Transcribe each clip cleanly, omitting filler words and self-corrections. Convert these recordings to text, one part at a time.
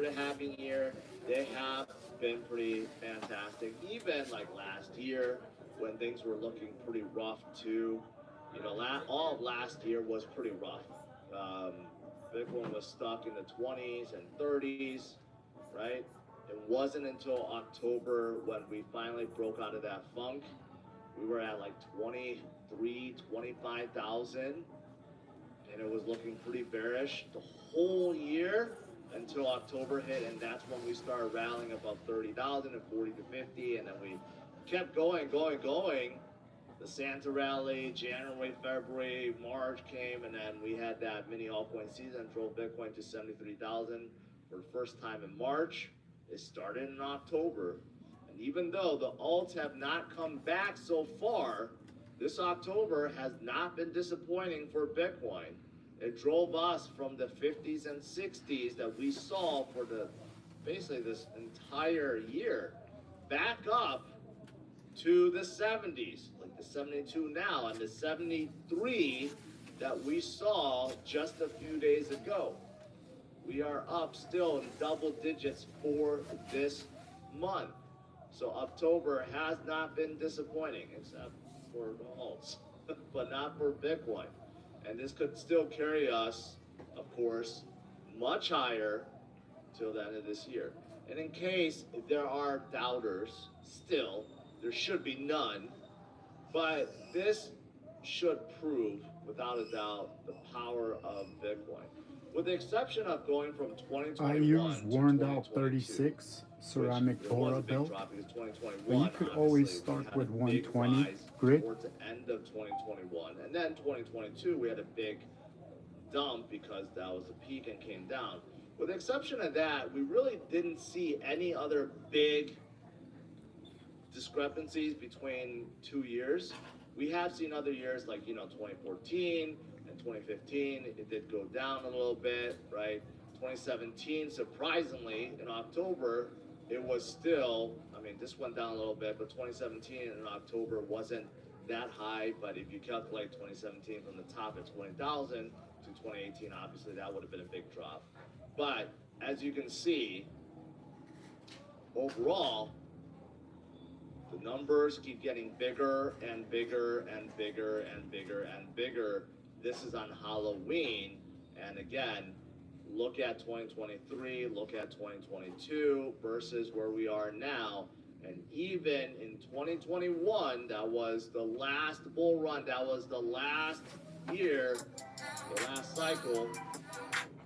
been having here, they have been pretty fantastic. Even like last year when things were looking pretty rough too. You know, all of last year was pretty rough. Um, Bitcoin was stuck in the 20s and 30s, right? It wasn't until October when we finally broke out of that funk. We were at like 23, 25,000, and it was looking pretty bearish the whole year until October hit, and that's when we started rallying above 30,000 and 40 to 50, and then we kept going. The Santa rally, January, February, March came, and then we had that mini altcoin season, drove Bitcoin to 73,000 for the first time in March. It started in October. And even though the alts have not come back so far, this October has not been disappointing for Bitcoin. It drove us from the 50s and 60s that we saw for basically this entire year back up to the 70s, like the 72 now, and the 73 that we saw just a few days ago. We are up still in double digits for this month. So October has not been disappointing, except for the alts, but not for Bitcoin. And this could still carry us, of course, much higher till the end of this year. And in case there are doubters still, there should be none, but this should prove, without a doubt, the power of Bitcoin. With the exception of going from 2021 I use to worn out 2022, 36 ceramic which there was Bora a big belt, drop because 2021, but you could always start we had with a big 120 rise grit. towards the end of 2021, and then 2022 we had a big dump because that was the peak and came down. With the exception of that, we really didn't see any other big discrepancies between 2 years. We have seen other years like 2014 and 2015. It did go down a little bit, right? 2017, surprisingly, in October, it was still. I mean, this went down a little bit, but 2017 in October wasn't that high. But if you calculate 2017 from the top at 20,000 to 2018, obviously that would have been a big drop. But as you can see, overall, the numbers keep getting bigger and bigger and bigger and bigger and bigger. This is on Halloween. And again, look at 2023, look at 2022 versus where we are now. And even in 2021, that was the last bull run, that was the last year, the last cycle,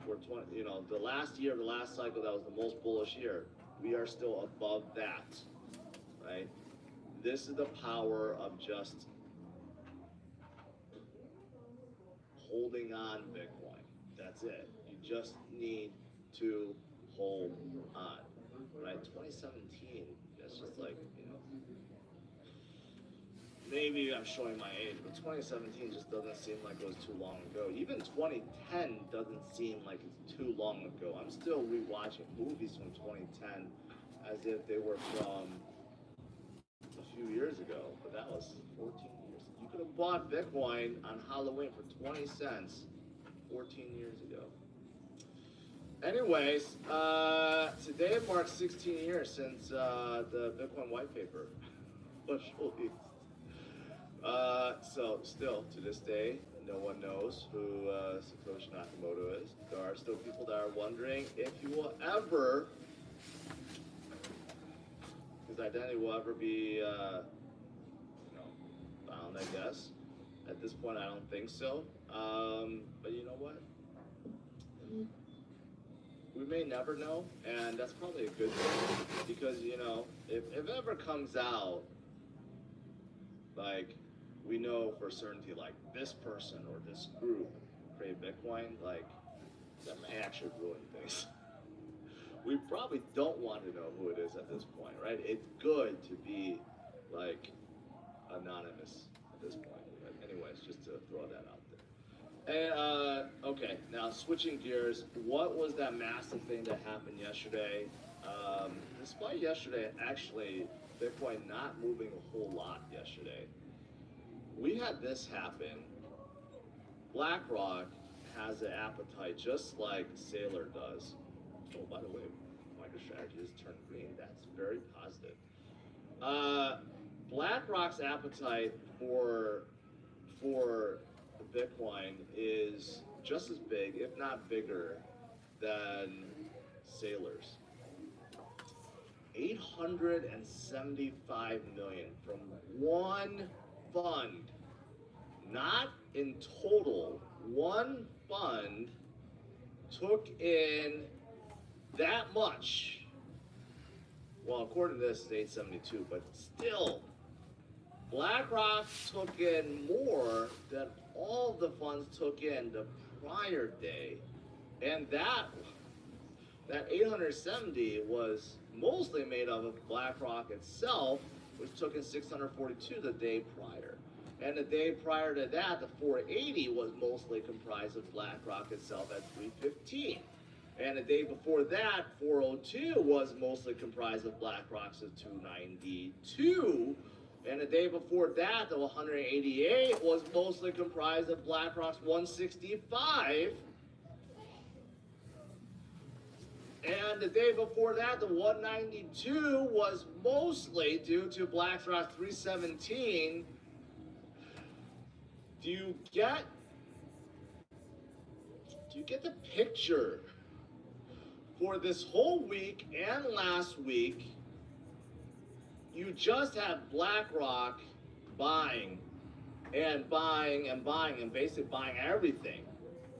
for the last year of the last cycle, that was the most bullish year. We are still above that, right? This is the power of just holding on Bitcoin. That's it. You just need to hold on, right? 2017, that's just like, maybe I'm showing my age, but 2017 just doesn't seem like it was too long ago. Even 2010 doesn't seem like it's too long ago. I'm still rewatching movies from 2010 as if they were from a few years ago, but that was 14 years. You could have bought Bitcoin on Halloween for 20 cents 14 years ago. Anyways, today marks 16 years since the Bitcoin white paper was released. So still to this day, no one knows who Satoshi Nakamoto is. There are still people that are wondering if he will ever, his identity will ever be, found, I guess. At this point, I don't think so. But you know what? We may never know, and that's probably a good thing, because if it ever comes out, like, we know for certainty, like, this person or this group create Bitcoin, like, that may actually ruin things. We probably don't want to know who it is at this point, right? It's good to be, like, anonymous at this point. But anyways, just to throw that out there. And, okay, now switching gears, what was that massive thing that happened yesterday? Despite yesterday, actually, Bitcoin not moving a whole lot yesterday, we had this happen. BlackRock has an appetite just like Sailor does. Oh, by the way, strategy has turned green. That's very positive. Uh, BlackRock's appetite for Bitcoin is just as big, if not bigger, than Sailor's. 875 million from one fund, not in total. One fund took in that much. Well, according to this, it's 872, but still, BlackRock took in more than all the funds took in the prior day, and that 870 was mostly made up of BlackRock itself, which took in 642 the day prior. And the day prior to that, the 480 was mostly comprised of BlackRock itself at 315. And the day before that, 402 was mostly comprised of BlackRock's at 292. And the day before that, the 188 was mostly comprised of BlackRock's 165. And the day before that, the 192 was mostly due to BlackRock 317. Do you get the picture? For this whole week and last week, you just have BlackRock buying and buying and buying and basically buying everything.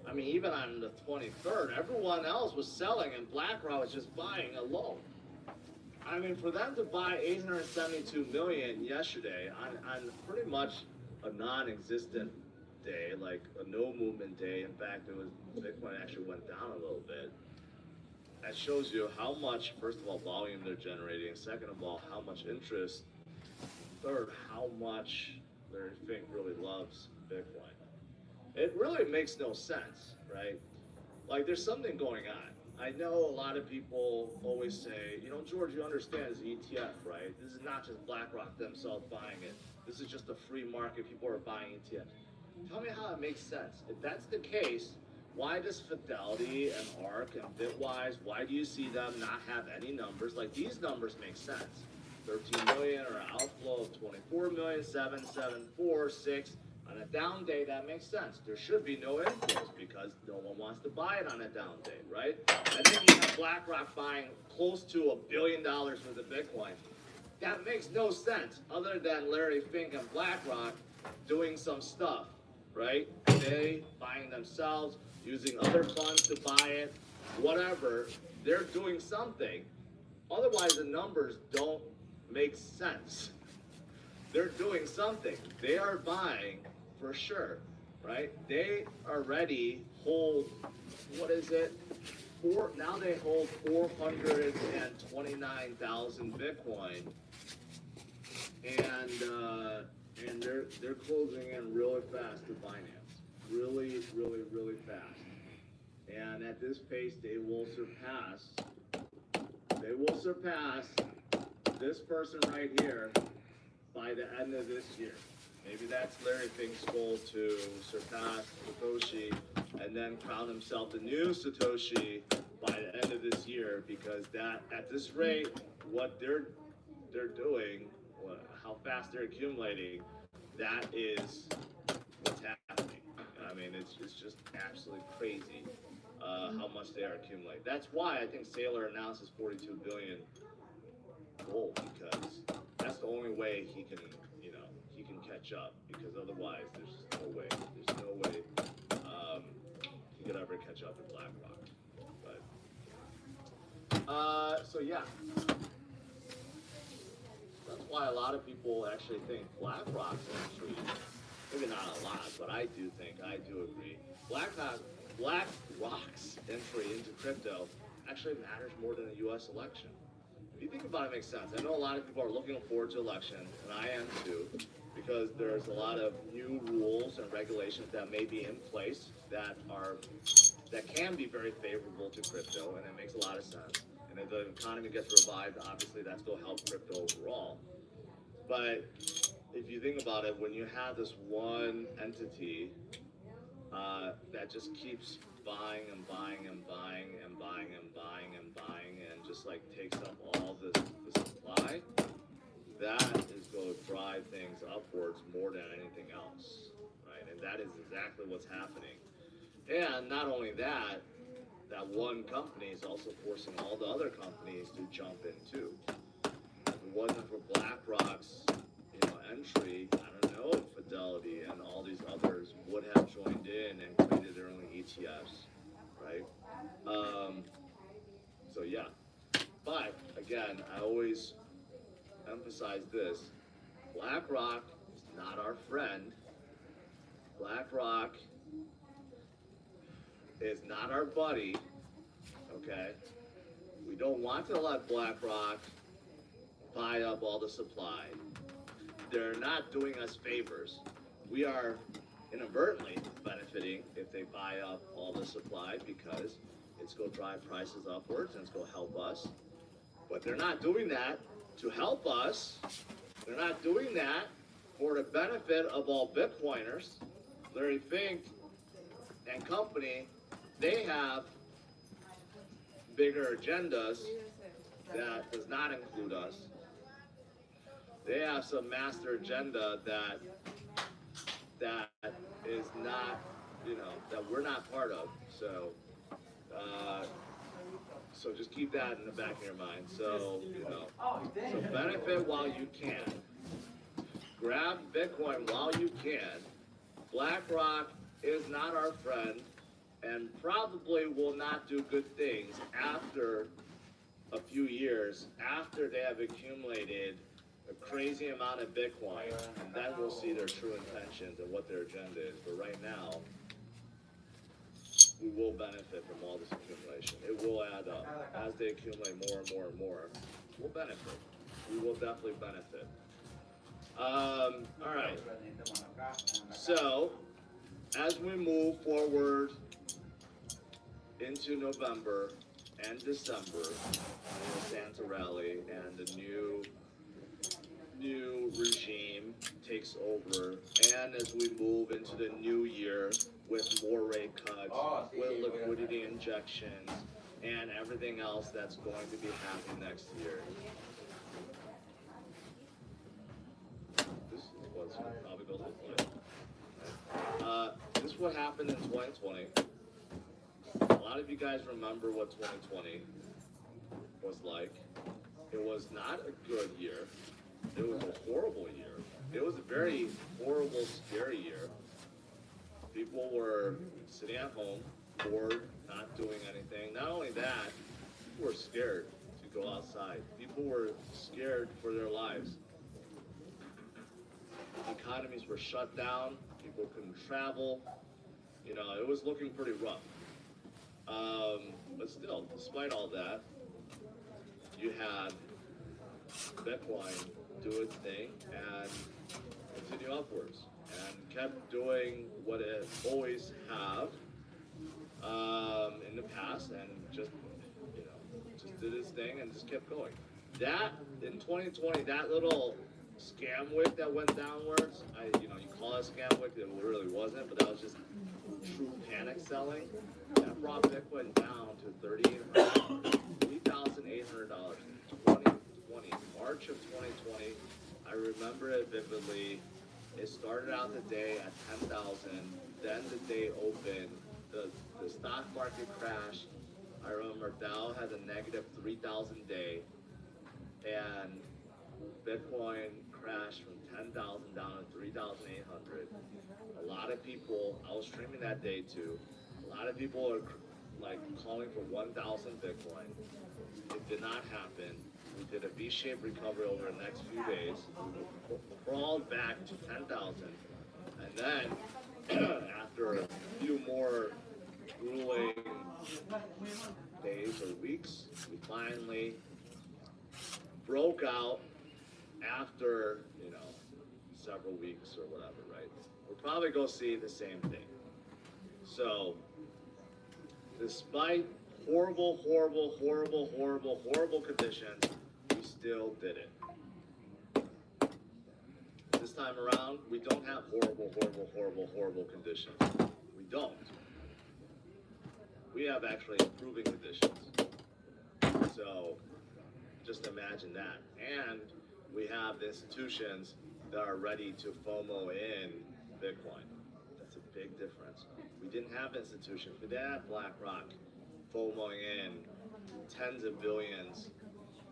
I mean, even on the 23rd, everyone else was selling and BlackRock was just buying alone. I mean, for them to buy 872 million yesterday on pretty much a non-existent day, like a no movement day. In fact, Bitcoin actually went down a little bit. That shows you how much, first of all, volume they're generating. Second of all, how much interest. Third, how much Larry Fink really loves Bitcoin. It really makes no sense, right? Like, there's something going on. I know a lot of people always say, George, you understand it's an ETF, right? This is not just BlackRock themselves buying it. This is just a free market. People are buying ETFs. Tell me how it makes sense. If that's the case, why does Fidelity and ARK and Bitwise, why do you see them not have any numbers? Like, these numbers make sense. 13 million or an outflow of 24 million, 7, 7, 4, 6. On a down day, that makes sense. There should be no inflows because no one wants to buy it on a down day, right? And then you have BlackRock buying close to $1 billion worth of Bitcoin. That makes no sense other than Larry Fink and BlackRock doing some stuff, right? They buying themselves, using other funds to buy it, whatever. They're doing something. Otherwise, the numbers don't make sense. They're doing something. They are buying for sure, right? They already hold, what is it? Now they hold 429,000 Bitcoin, and they're closing in really fast to Binance, really, really, really fast. And at this pace, they will surpass this person right here by the end of this year. Maybe that's Larry Fink's goal, to surpass Satoshi and then crown himself the new Satoshi by the end of this year, because that, at this rate, what they're doing, how fast they're accumulating, that is what's happening. I mean, it's just absolutely crazy how much they are accumulating. That's why I think Saylor announces 42 billion gold, because that's the only way he can catch up, because otherwise there's no way he could ever catch up with BlackRock. But so yeah, that's why a lot of people actually think BlackRock's entry, maybe not a lot, but I do agree, BlackRock's entry into crypto actually matters more than the U.S. election. If you think about it, it makes sense. I know a lot of people are looking forward to election, and I am too, because there's a lot of new rules and regulations that may be in place that can be very favorable to crypto, and it makes a lot of sense. And if the economy gets revived, obviously that's going to help crypto overall. But if you think about it, when you have this one entity that just keeps buying and buying and buying and buying and buying and buying and just just like takes up all the supply, that is going to drive things upwards more than anything else, right? And that is exactly what's happening. And not only that, that one company is also forcing all the other companies to jump in too. If it wasn't for BlackRock's, entry, I don't know if Fidelity and all these others would have joined in and created their own ETFs, right? So yeah, but again, I always emphasize this: BlackRock is not our friend. BlackRock is not our buddy. Okay, we don't want to let BlackRock buy up all the supply. They're not doing us favors. We are inadvertently benefiting if they buy up all the supply because it's going to drive prices upwards and it's going to help us. But they're not doing that to help us. They're not doing that for the benefit of all Bitcoiners. Larry Fink and company, they have bigger agendas that does not include us. They have some master agenda that is not, that we're not part of. So just keep that in the back of your mind. So benefit while you can. Grab Bitcoin while you can. BlackRock is not our friend and probably will not do good things after a few years, after they have accumulated a crazy amount of Bitcoin, and then we'll see their true intentions and what their agenda is. But right now, we will benefit from all this accumulation. It will add up. As they accumulate more and more and more, we'll benefit. We will definitely benefit. All right. So, as we move forward into November and December, the Santa rally and the new regime takes over, and as we move into the new year with more rate cuts, with liquidity injections, and everything else that's going to be happening next year. This is what's probably goes with life. This is what happened in 2020. A lot of you guys remember what 2020 was like. It was not a good year. It was a horrible year. It was a very horrible, scary year. People were sitting at home, bored, not doing anything. Not only that, people were scared to go outside. People were scared for their lives. Economies were shut down. People couldn't travel. It was looking pretty rough. But still, despite all that, you had Bitcoin do its thing and continue upwards and kept doing what it always have in the past and just did its thing and just kept going. That in 2020, that little scam wick that went downwards, you call it scam wick, it really wasn't, but that was just true panic selling. That brought Bitcoin down to $3,800. 2020, March of 2020. I remember it vividly. It started out the day at 10,000. Then the day opened. The stock market crashed. I remember Dow had a negative 3,000 day, and Bitcoin crashed from 10,000 down to 3,800. A lot of people, I was streaming that day too. A lot of people are calling for 1,000 Bitcoin. It did not happen. We did a V-shaped recovery over the next few days. We crawled back to 10,000. And then, after a few more grueling days or weeks, we finally broke out after, several weeks or whatever, right? We're probably going to see the same thing. So, despite horrible conditions, we still did it. This time around, we don't have horrible conditions. We don't. We have actually improving conditions. So, Just imagine that. And we have the institutions that are ready to FOMO in Bitcoin. That's a big difference. We didn't have institutions. We didn't have BlackRock FOMOing in tens of billions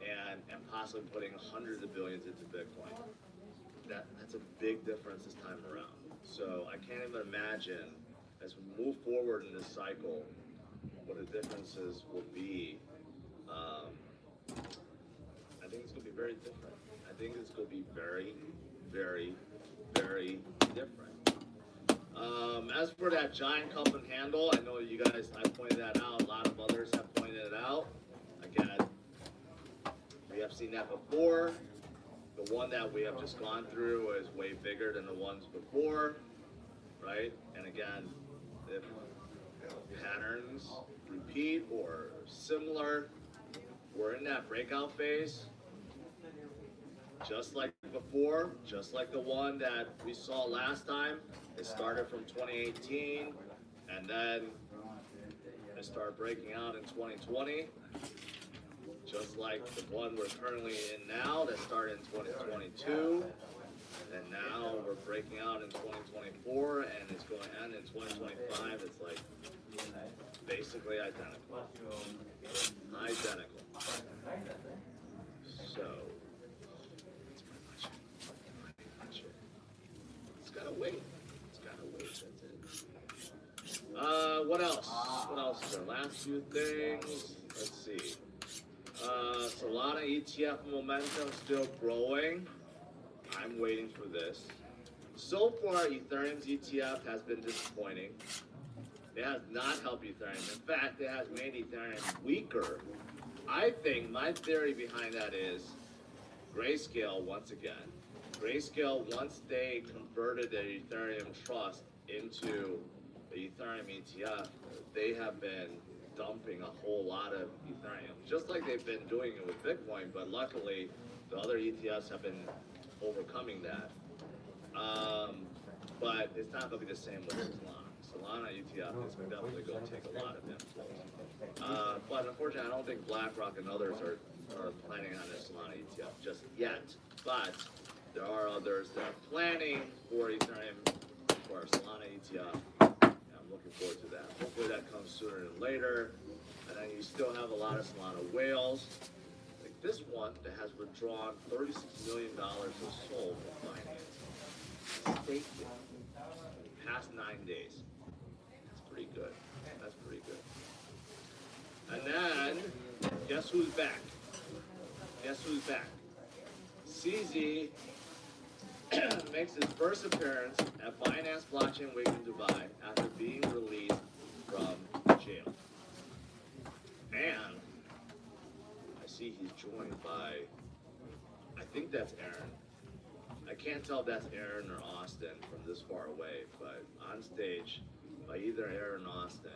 and possibly putting hundreds of billions into Bitcoin. That's a big difference this time around. So I can't even imagine as we move forward in this cycle what the differences will be. I think it's going to be very different. I think it's going to be very, very, very different. As for that giant cup and handle, I know you guys, I pointed that out. A lot of others have pointed it out. Again, we have seen that before. The one that we have just gone through is way bigger than the ones before, right? And again, if patterns repeat or similar, we're in that breakout phase, just like before, just like the one that we saw last time. It started from 2018, and then it started breaking out in 2020, just like the one we're currently in now that started in 2022, and now we're breaking out in 2024, and it's going to end in 2025. It's like basically identical. Identical. So, that's pretty much it. It's gotta wait. It's gotta wait, that's it. What else? What else is there? Last few things. Let's see. Solana ETF momentum still growing. I'm waiting for this. So far, Ethereum's ETF has been disappointing. It has not helped Ethereum. In fact, it has made Ethereum weaker. I think my theory behind that is Grayscale once again. Grayscale, once they converted their Ethereum trust into the Ethereum ETF, they have been dumping a whole lot of Ethereum, just like they've been doing it with Bitcoin, but luckily the other ETFs have been overcoming that. But it's not going to be the same with Solana. Solana ETF is definitely going to take a lot of inflow. But unfortunately, I don't think BlackRock and others are planning on a Solana ETF just yet. But there are others that are planning for Ethereum for a Solana ETF. I'm looking forward to that. Hopefully that comes sooner than later. And then you still have a lot of Solana whales. Like this one that has withdrawn $36 million of SOL from finance. Staked it. Past 9 days. That's pretty good. That's pretty good. And then, guess who's back? Guess who's back? CZ makes his first appearance at Binance Blockchain Week in Dubai after being released from jail. And I see he's joined by, I think that's Aaron. I can't tell if that's Aaron or Austin from this far away, but on stage by either Aaron or Austin.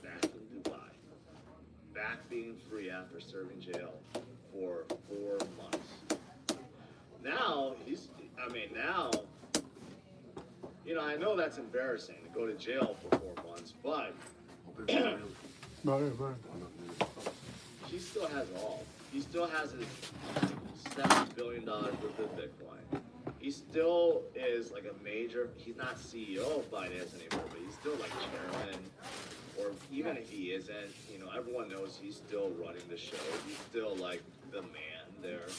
Back in Dubai. Back being free after serving jail for 4 months. Now, I know that's embarrassing to go to jail for 4 months, but he still has all. He still has his $7 billion worth of Bitcoin. He still is like a major, he's not CEO of Binance anymore, but he's still like chairman, or even if he isn't, everyone knows he's still running the show. He's still like the man there.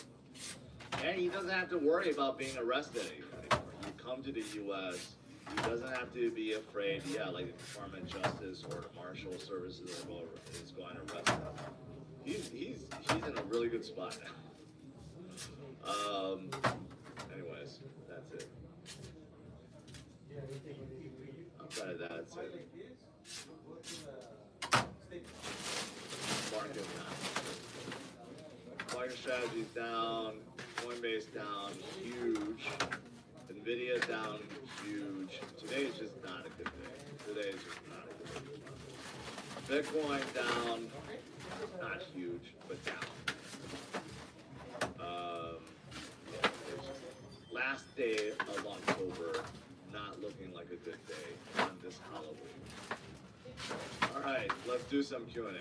And he doesn't have to worry about being arrested anymore. You come to the U.S., he doesn't have to be afraid, like the Department of Justice or the Marshal Services is going to arrest him. He's in a really good spot now. Anyways, that's it. Outside of that, that's it. Market down. MicroStrategy's down. Coinbase down. Huge. Nvidia down. Huge. Today is just not a good day. Today is just not a good day. Bitcoin down. Not huge, but down. Last day of October, not looking like a good day on this Halloween. All right. right, let's do some Q&A.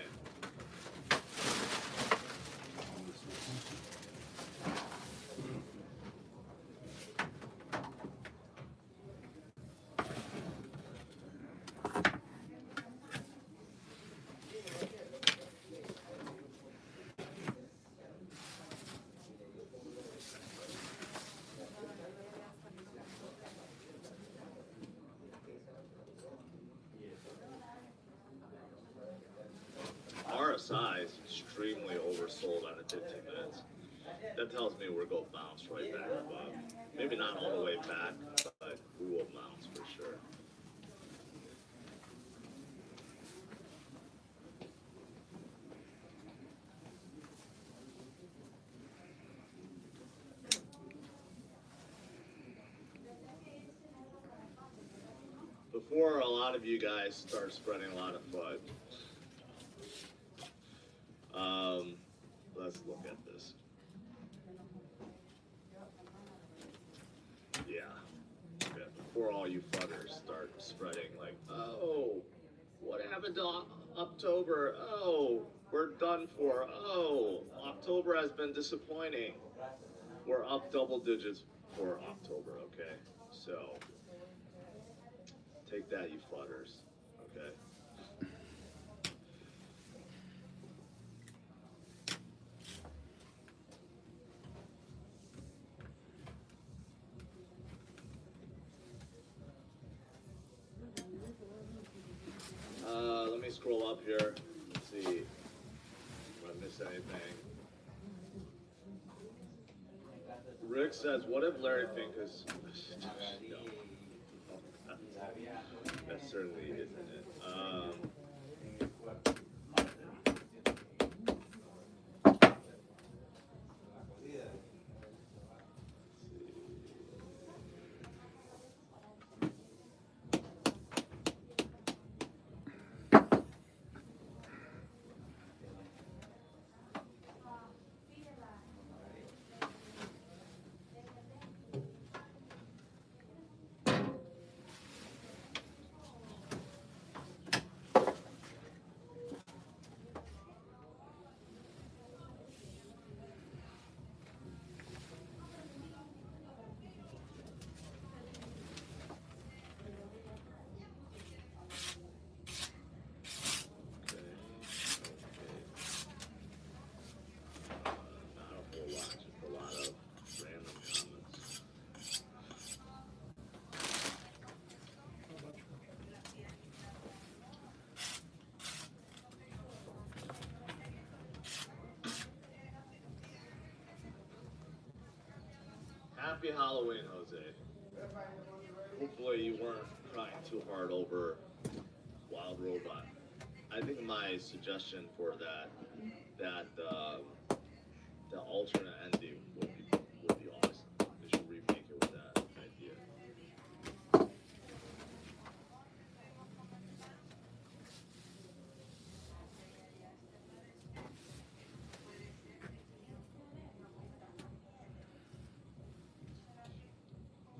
RSI is extremely oversold on the 15 minutes. That tells me we're going to bounce right back above. Maybe not all the way back, but we will bounce for sure. Before a lot of you guys start spreading a lot of FUD, let's look at this. Yeah. Okay. Before all you FUDders start spreading like, oh, what happened to October? Oh, we're done for. Oh, October has been disappointing. We're up double digits for October, okay? So, take that, you FUDders, okay? Let me scroll up here. Let's see if I miss anything. Rick says, what if Larry Fink is... no. That certainly isn't it. Happy Halloween, Jose. Hopefully you weren't crying too hard over Wild Robot. I think my suggestion for the alternate ending would be awesome. They should remake it with that idea.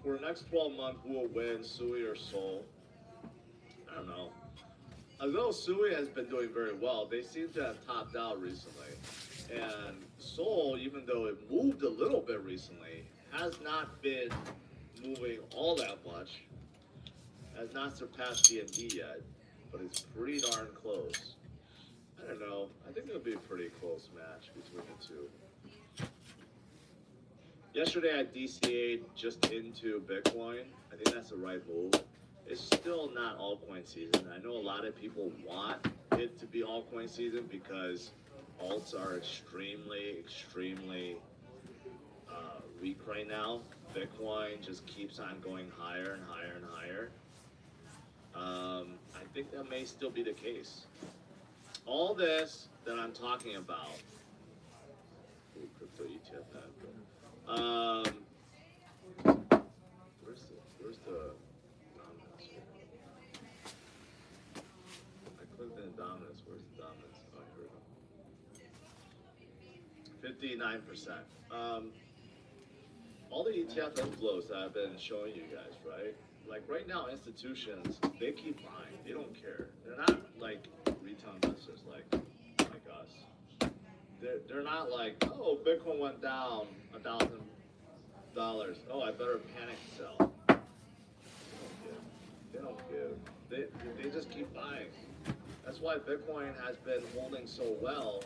For the next 12 months, who will win, Sui or Sol? I don't know. Although Sui has been doing very well, they seem to have topped out recently. And Sol, even though it moved a little bit recently, has not been moving all that much. Has not surpassed BNB yet, but it's pretty darn close. I don't know. I think it'll be a pretty close match between the two. Yesterday I DCA'd just into Bitcoin. I think that's the right move. It's still not altcoin season. I know a lot of people want it to be altcoin season because alts are extremely weak right now. Bitcoin just keeps on going higher and higher and higher. I think that may still be the case. All this that I'm talking about, crypto ETF ad, where's the dominance? I clicked in dominance. Where's the dominance? Oh, here we go. 59%. All the ETF inflows that I've been showing you guys, right? Like right now, institutions, they keep buying. They don't care. They're not like retail they're not like, oh, Bitcoin went down $1,000. Oh, I better panic sell. They don't give. They just keep buying. That's why Bitcoin has been holding so well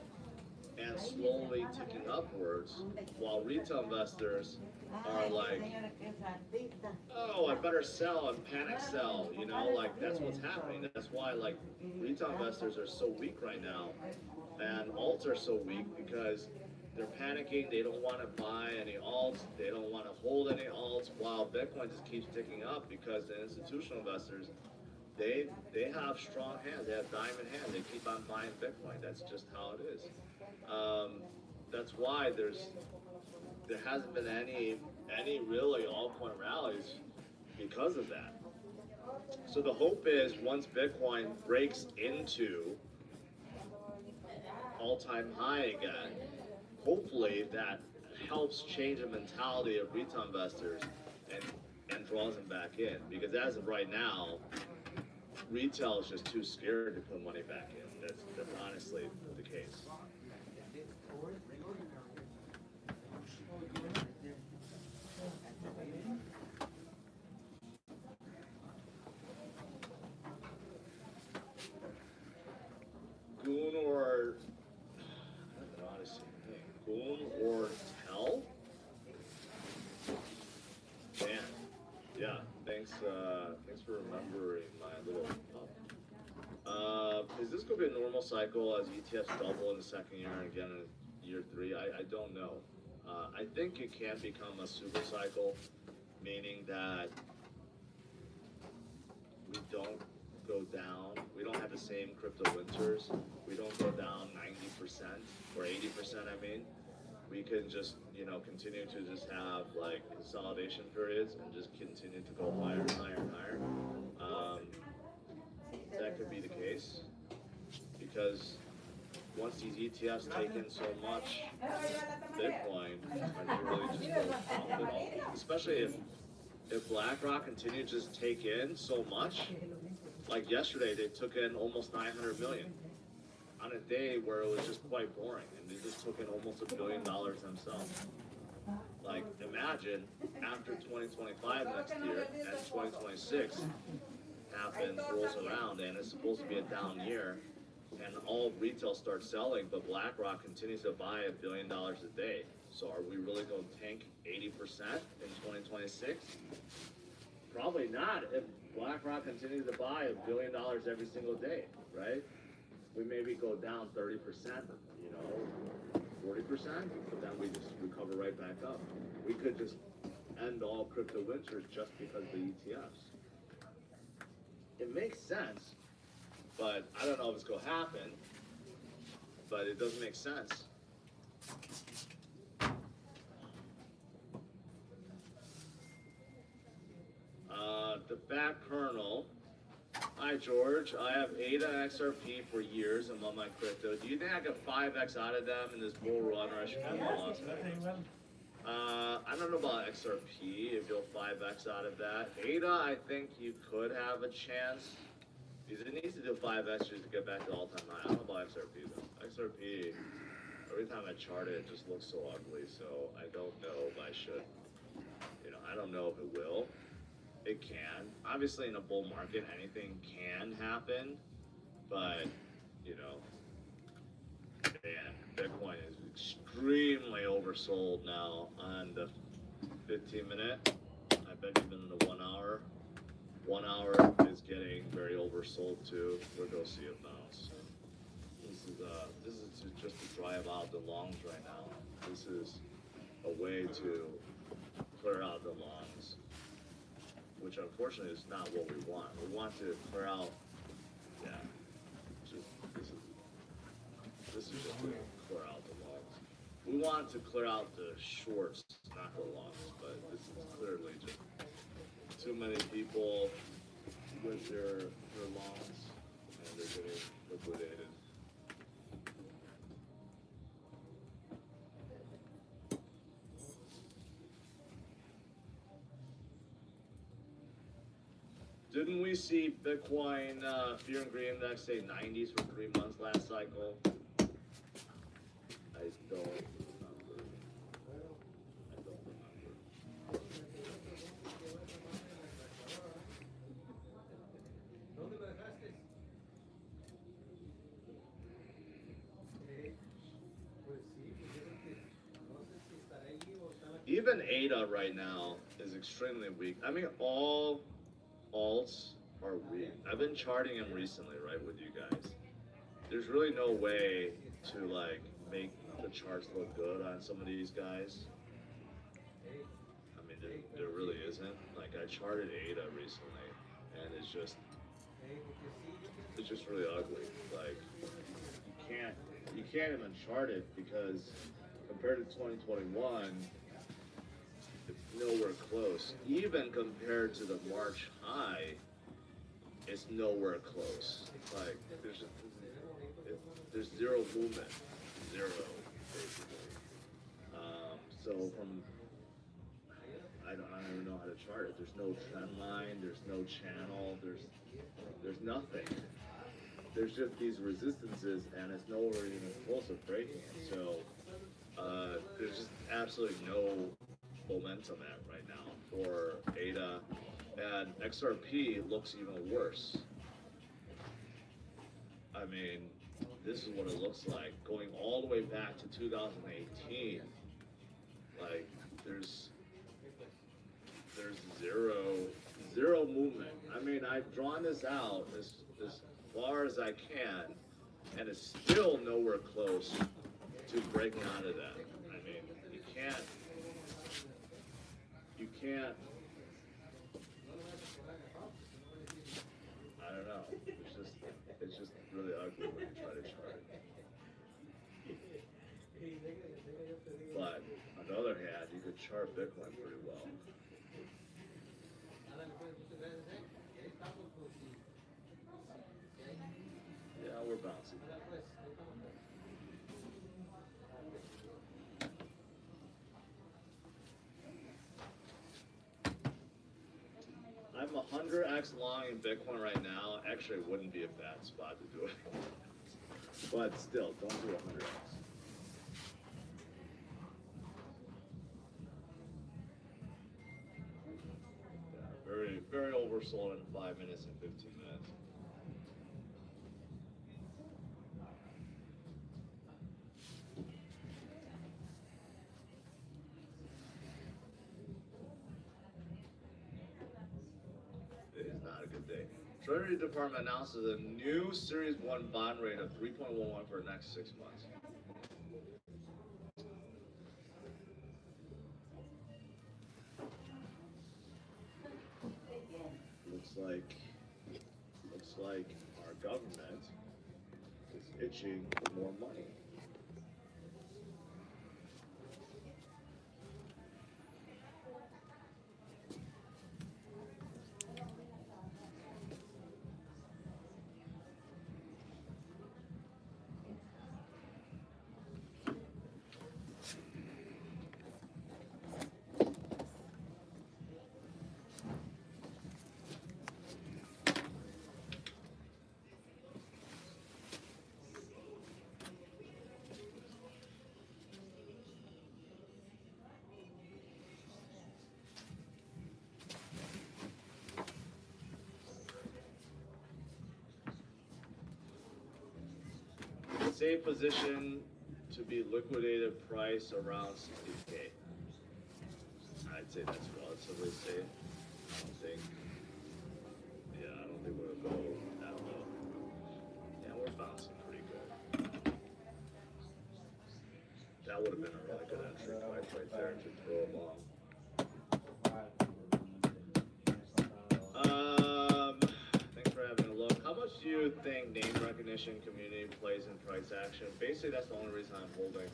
and slowly ticking upwards, while retail investors are like, oh, I better sell and panic sell. You know, like that's what's happening. That's why like retail investors are so weak right now, and alts are so weak because they're panicking. They don't want to buy any alts. They don't want to hold any alts. While Bitcoin just keeps ticking up because the institutional investors, they have strong hands. They have diamond hands. They keep on buying Bitcoin. That's just how it is. That's why there hasn't been any really altcoin rallies because of that. So the hope is once Bitcoin breaks into all-time high again, hopefully that helps change the mentality of retail investors and draws them back in. Because as of right now, retail is just too scared to put money back in. That's honestly the case. Goon or I don't know how to say it. Goon or Tell? Man, yeah. Thanks for remembering my little pup. Is this going to be a normal cycle as ETFs double in the second year and again in year three? I don't know. I think it can become a super cycle, meaning that we don't go down. We don't have the same crypto winters. We don't go down 90% or 80%. I mean, we can just continue to just have like consolidation periods and just continue to go higher and higher and higher. That could be the case because once these ETFs take in so much Bitcoin, are they really just going to pump it all? Especially if BlackRock continues to just take in so much. Like yesterday, they took in almost 900 million on a day where it was just quite boring, and they just took in almost $1 billion themselves. Like, imagine after 2025 next year and 2026 happens, rolls around, and it's supposed to be a down year, and all retail starts selling, but BlackRock continues to buy $1 billion a day. So are we really going to tank 80% in 2026? Probably not if BlackRock continues to buy $1 billion every single day, right? We maybe go down 30%, 40%, but then we just recover right back up. We could just end all crypto winters just because of the ETFs. It makes sense, but I don't know if it's going to happen, but it does make sense. The fat kernel. Hi George, I have ADA XRP for years among my crypto. Do you think I could 5x out of them in this bull run, or I should have lost them? I don't know about XRP, if you'll 5x out of that. ADA, I think you could have a chance, because it needs to do 5x just to get back to all-time high. I don't know about XRP though. XRP, every time I chart it, it just looks so ugly, so I don't know if I should, I don't know if it will. It can. Obviously, in a bull market, anything can happen, but, man, Bitcoin is extremely oversold now on the 15-minute. I bet even in the 1 hour. 1 hour is getting very oversold too. We'll go see it bounce. This is just to drive out the longs right now. This is a way to clear out the longs, which unfortunately is not what we want. We want to clear out, this is just to clear out the longs. We want to clear out the shorts, not the longs, but this is clearly just too many people with their longs, and they're getting liquidated. Didn't we see Bitcoin Fear and Greed Index say 90s for 3 months last cycle? I I don't remember. I don't remember. Even ADA right now is extremely weak. I mean, all alts are weak. I've been charting them recently, right, with you guys. There's really no way to like make the charts look good on some of these guys. I mean, there really isn't. Like I charted ADA recently, and it's just really ugly. Like you can't even chart it because compared to 2021, it's nowhere close. Even compared to the March high, it's nowhere close. Like there's zero movement, zero basically. So from I don't even know how to chart it. There's no trend line. There's no channel. There's nothing. There's just these resistances, and it's nowhere even close to breaking it. So there's just absolutely no momentum at right now for ADA, and XRP looks even worse. I mean, this is what it looks like going all the way back to 2018. Like there's zero movement. I mean, I've drawn this out as far as I can, and it's still nowhere close to breaking out of that. I mean, you can't. I don't know. It's just really ugly when you try to chart it. But on the other hand, you could chart Bitcoin pretty well. Yeah, we're bouncing. I'm 100x long in Bitcoin right now. Actually, it wouldn't be a bad spot to do it. But still, don't do 100x. Yeah, very oversold in 5 minutes and 15 minutes. It is not a good day. Treasury Department announces a new Series 1 bond rate of 3.11 for the next 6 months. Looks like our government is itching for more money. Safe position to be liquidated price around 60K. I'd say that's relatively safe. I don't think we'll go that low. Yeah, we're bouncing pretty good. That would have been a really good entry price right there to throw along. Thanks for having a look. How much do you think name recognition community plays in price action? Basically, that's the only reason I'm holding.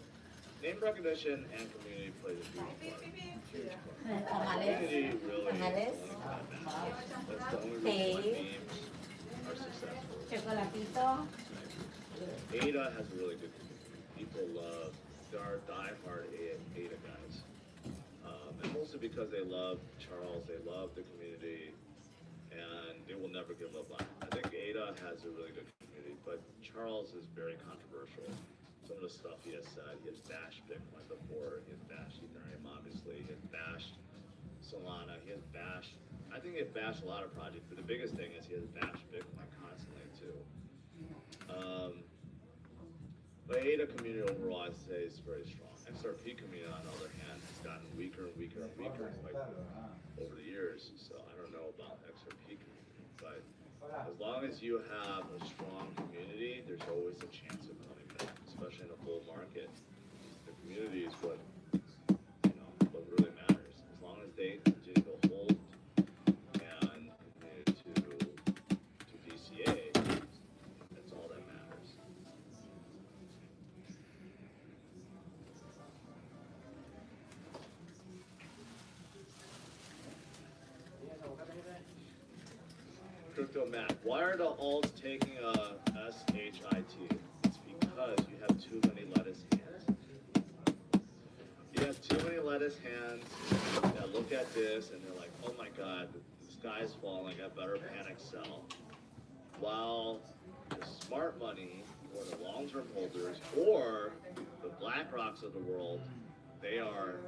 Name recognition and community plays a huge part. Huge part. Community really is the only thing that matters. That's the only reason why memes are successful. ADA has a really good community. People love, there are diehard ADA guys. And mostly because they love Charles, they love the community, and they will never give up on it. I think ADA has a really good community, but Charles is very controversial. some of the stuff he has said. He has bashed Bitcoin before. He has bashed Ethereum, obviously. He has bashed Solana. He has bashed. I think he has bashed a lot of projects, but the biggest thing is he has bashed Bitcoin constantly too. But ADA community overall, I'd say, is very strong. XRP community, on the other hand, has gotten weaker and weaker and weaker like over the years. So I don't know about XRP community, but as long as you have a strong community, there's always a chance of coming back, especially in a bull market. The community is what what really matters. As long as they continue to hold and continue to DCA, that's all that matters. Crypto Mac, why are the alts taking a SHIT? It's because you have too many lettuce hands. You have too many lettuce hands that look at this and they're like, oh my god, the sky's falling, I better panic sell. While the smart money, or the long-term holders, or the BlackRocks of the world, they are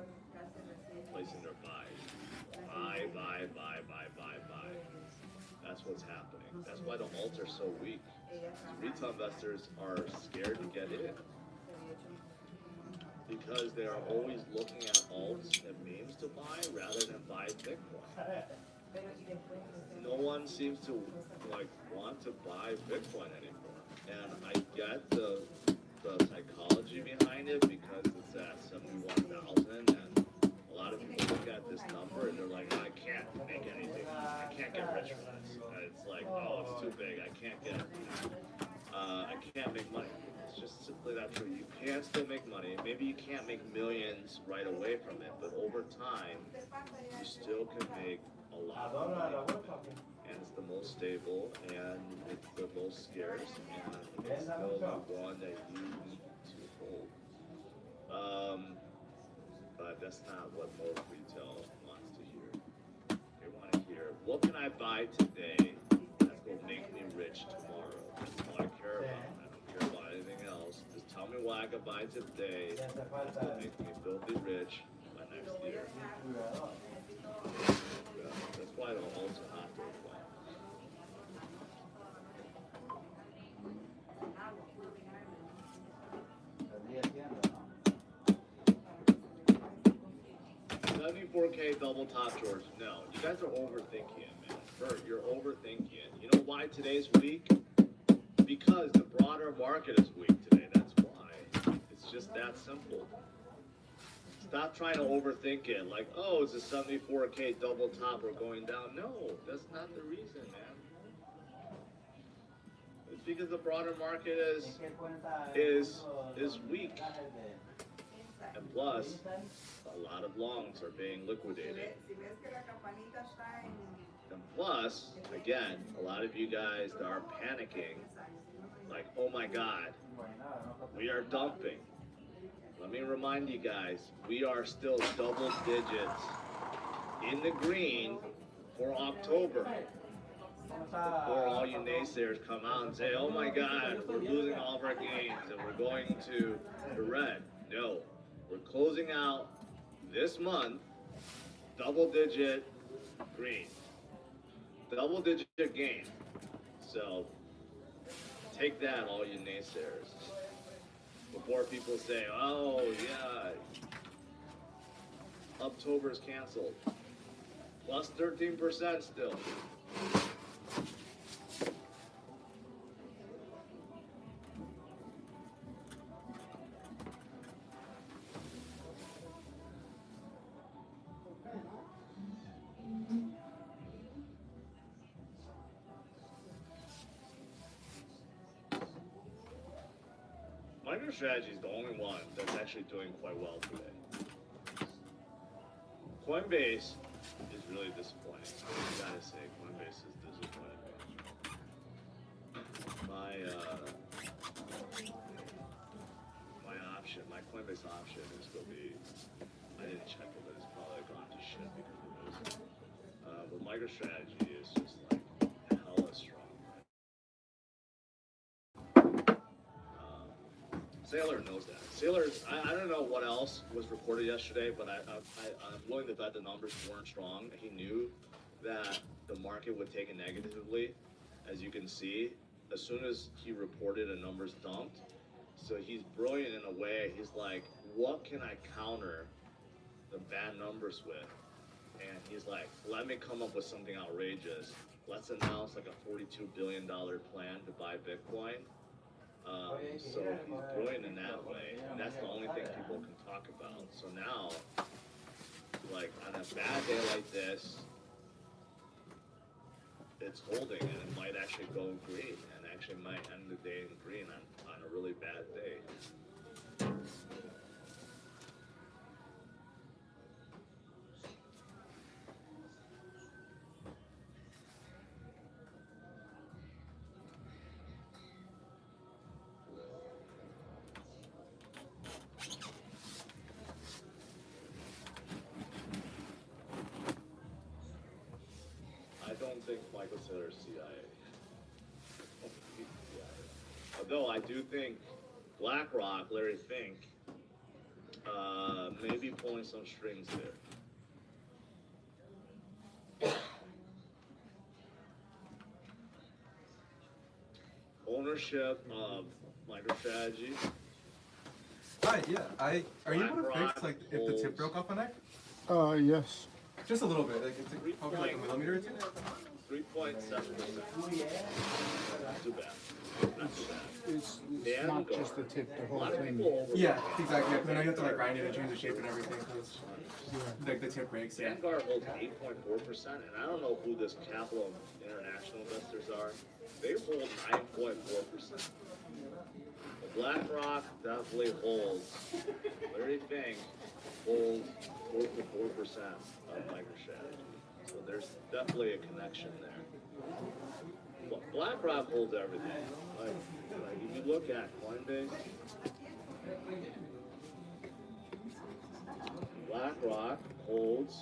placing their buys. Buy, buy, buy, buy, buy, buy. That's what's happening. That's why the alts are so weak. Retail investors are scared to get in because they are always looking at alts and memes to buy rather than buy Bitcoin. No one seems to want to buy Bitcoin anymore, and I get the psychology behind it because it's at 71,000, and a lot of people look at this number and they're like, I can't make anything. I can't get rich from this. It's like, oh, it's too big. I can't make money. It's just simply not true. You can still make money. Maybe you can't make millions right away from it, but over time, you still can make a lot of money from it. And it's the most stable, and it's the most scarce, and it's still the one that you need to hold. But that's not what most retail wants to hear. They want to hear, what can I buy today that's going to make me rich tomorrow? That's all I care about. I don't care about anything else. Just tell me what I can buy today that's going to make me filthy rich by next year. Yeah, that's why the alts are hot right now. $74K double top, George. No, you guys are overthinking it, man. Bert, you're overthinking it. You know why today's weak? Because the broader market is weak today. That's why. It's just that simple. Stop trying to overthink it. Like, oh, it's a 74K double top or going down. No, that's not the reason, man. It's because the broader market is weak. And plus, a lot of longs are being liquidated. And plus, again, a lot of you guys that are panicking, like, oh my god, we are dumping. Let me remind you guys, we are still double digits in the green for October. Before all you naysayers come out and say, oh my god, we're losing all of our gains and we're going to the red. No, we're closing out this month double digit green. Double digit gain. So take that, all you naysayers. Before people say, oh yeah, October's canceled. Plus 13% still. MicroStrategy is the only one that's actually doing quite well today. Coinbase is really disappointing. I gotta say, Coinbase is disappointing. My option, my Coinbase option is going to be, I didn't check it, but it's probably gone to shit because of this. But MicroStrategy is just like hella strong. Sailor knows that. Sailor's, I don't know what else was reported yesterday, but I'm willing to bet the numbers weren't strong. He knew that the market would take it negatively, as you can see, as soon as he reported a numbers dumped. So he's brilliant in a way. He's like, what can I counter the bad numbers with? And he's like, let me come up with something outrageous. Let's announce like a $42 billion plan to buy Bitcoin. So he's brilliant in that way, and that's the only thing people can talk about. So now, like on a bad day like this, it's holding, and it might actually go green, and actually might end the day in green on a really bad day. I don't think Michael Saylor's CIA. Although I do think BlackRock, Larry Fink, may be pulling some strings there. Ownership of MicroStrategy. Hi, yeah. Are you able to fix like if the tip broke off on that? Yes. Just a little bit, like it's probably like a millimeter or two. 3.7%. Not too bad. Not too bad. It's not just the tip, the whole thing. Yeah, exactly. Because I know you have to like grind it and change the shape and everything. Because like the tip breaks. Yeah. Vanguard holds 8.4%, and I don't know who this Capital International investors are. They hold 9.4%. BlackRock definitely holds. Larry Fink holds close to 4% of MicroStrategy. So there's definitely a connection there. But BlackRock holds everything. Like if you look at Coinbase, BlackRock holds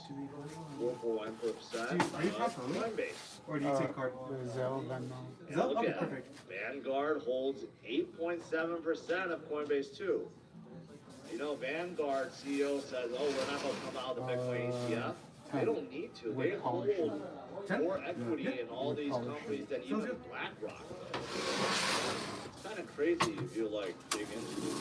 4.1% Are you of comfortable? Coinbase. Or do you take card? Zelle, Venmo. Is that Look okay? at Perfect. Vanguard holds 8.7% of Coinbase too. You know, Vanguard CEO says, "Oh, we're not going to come out of the Bitcoin ETF." They don't need to. They hold more equity in all these companies than even BlackRock does. It's kind of crazy if you like dig into this.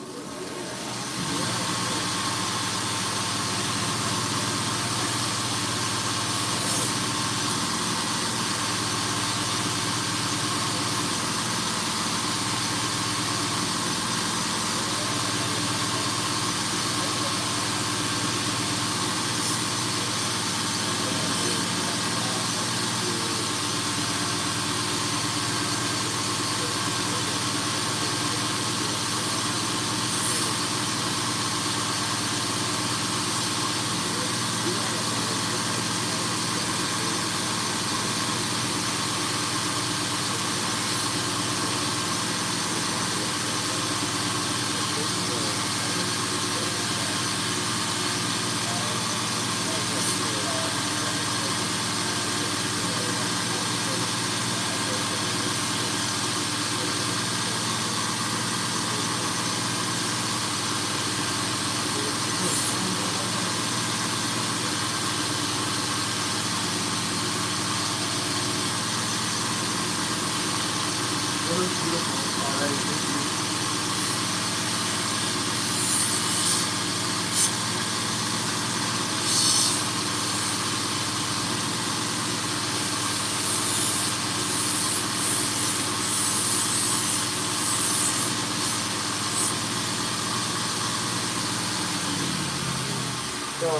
So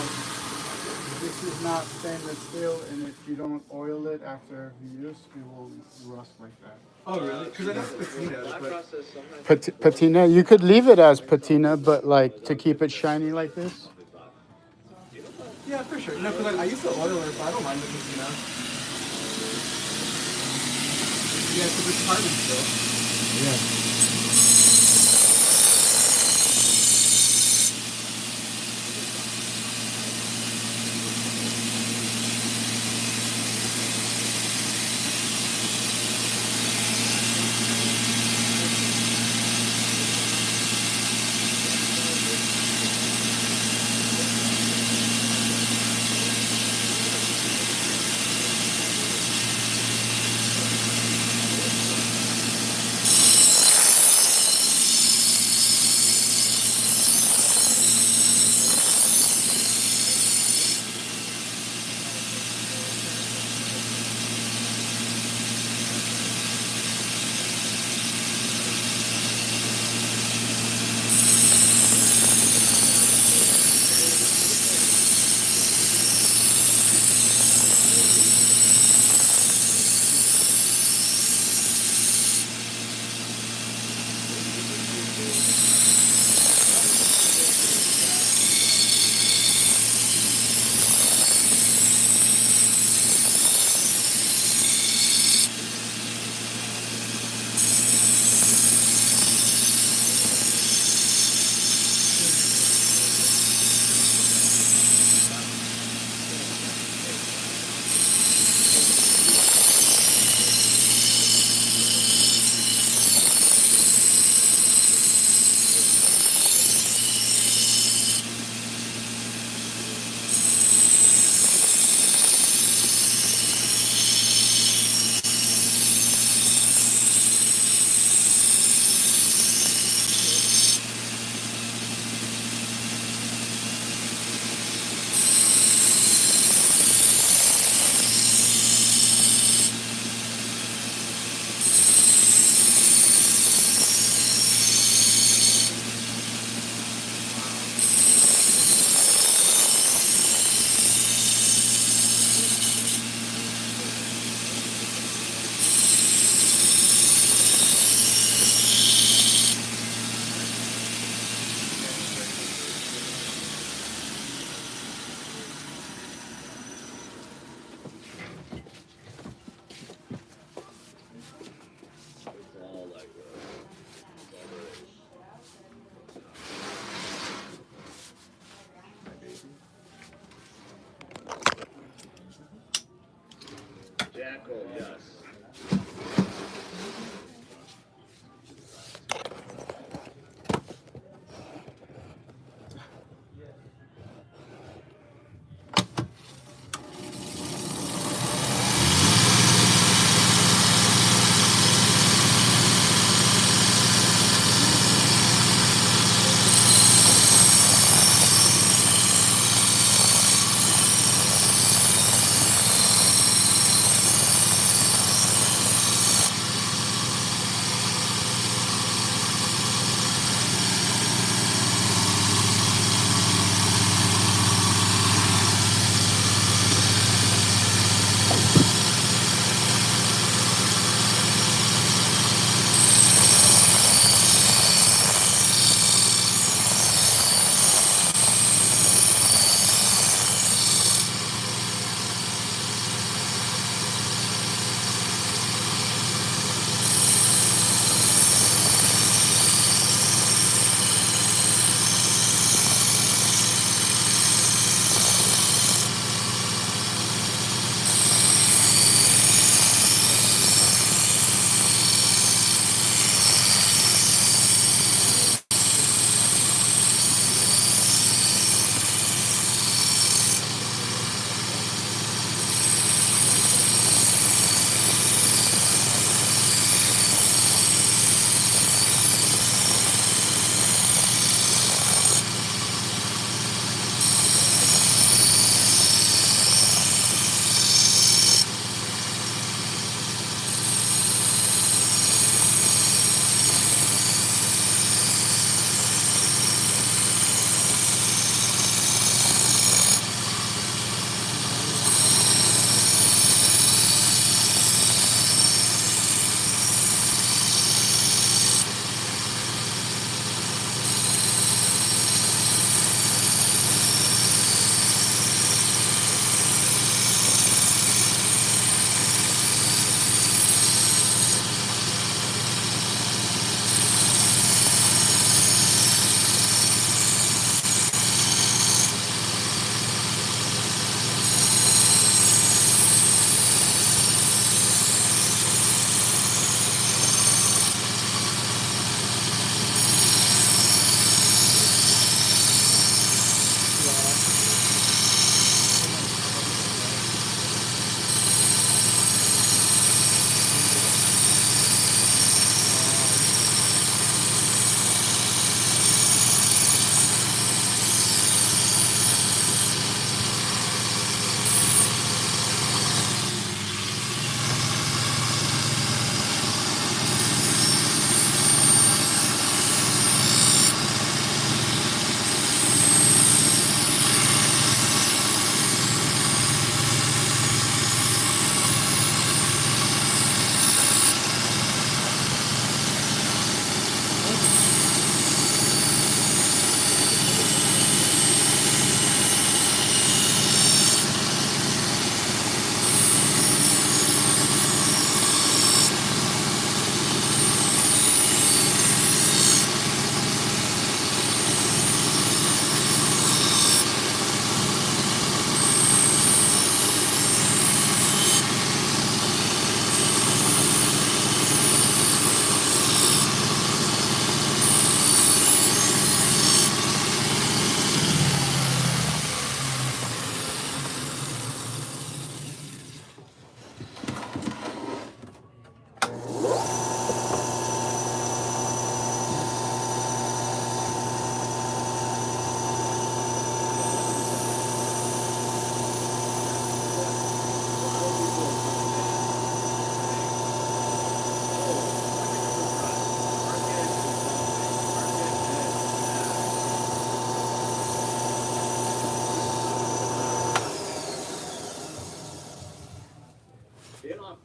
this is not stainless steel, and if you don't oil it after use, it will rust like that. Oh really? Because I know it's patina, but BlackRock says sometimes Patina. You could leave it as patina, but like to keep it shiny like this. yeah, for sure. No, because I used to oil it, but I don't mind the patina. Yeah, because it's carbon still. Yeah.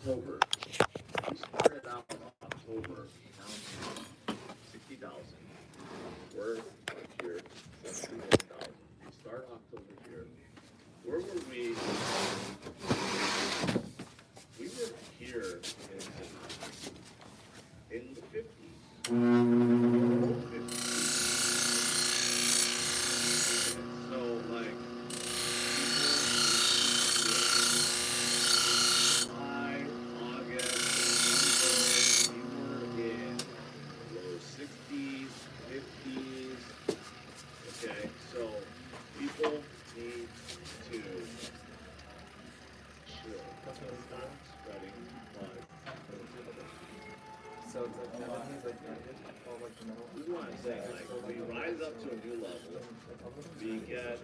October. We started out in October down to 60,000. We're here 71,000. We start October here. Where were we? We were here in the 50s. Low 50s. So like July, August, September, we were in low 60s, 50s. Okay, so people need to chill. Stop spreading buzz. So it's like Japanese, like all like the metal. This is what I'm saying. Like we rise up to a new level. We get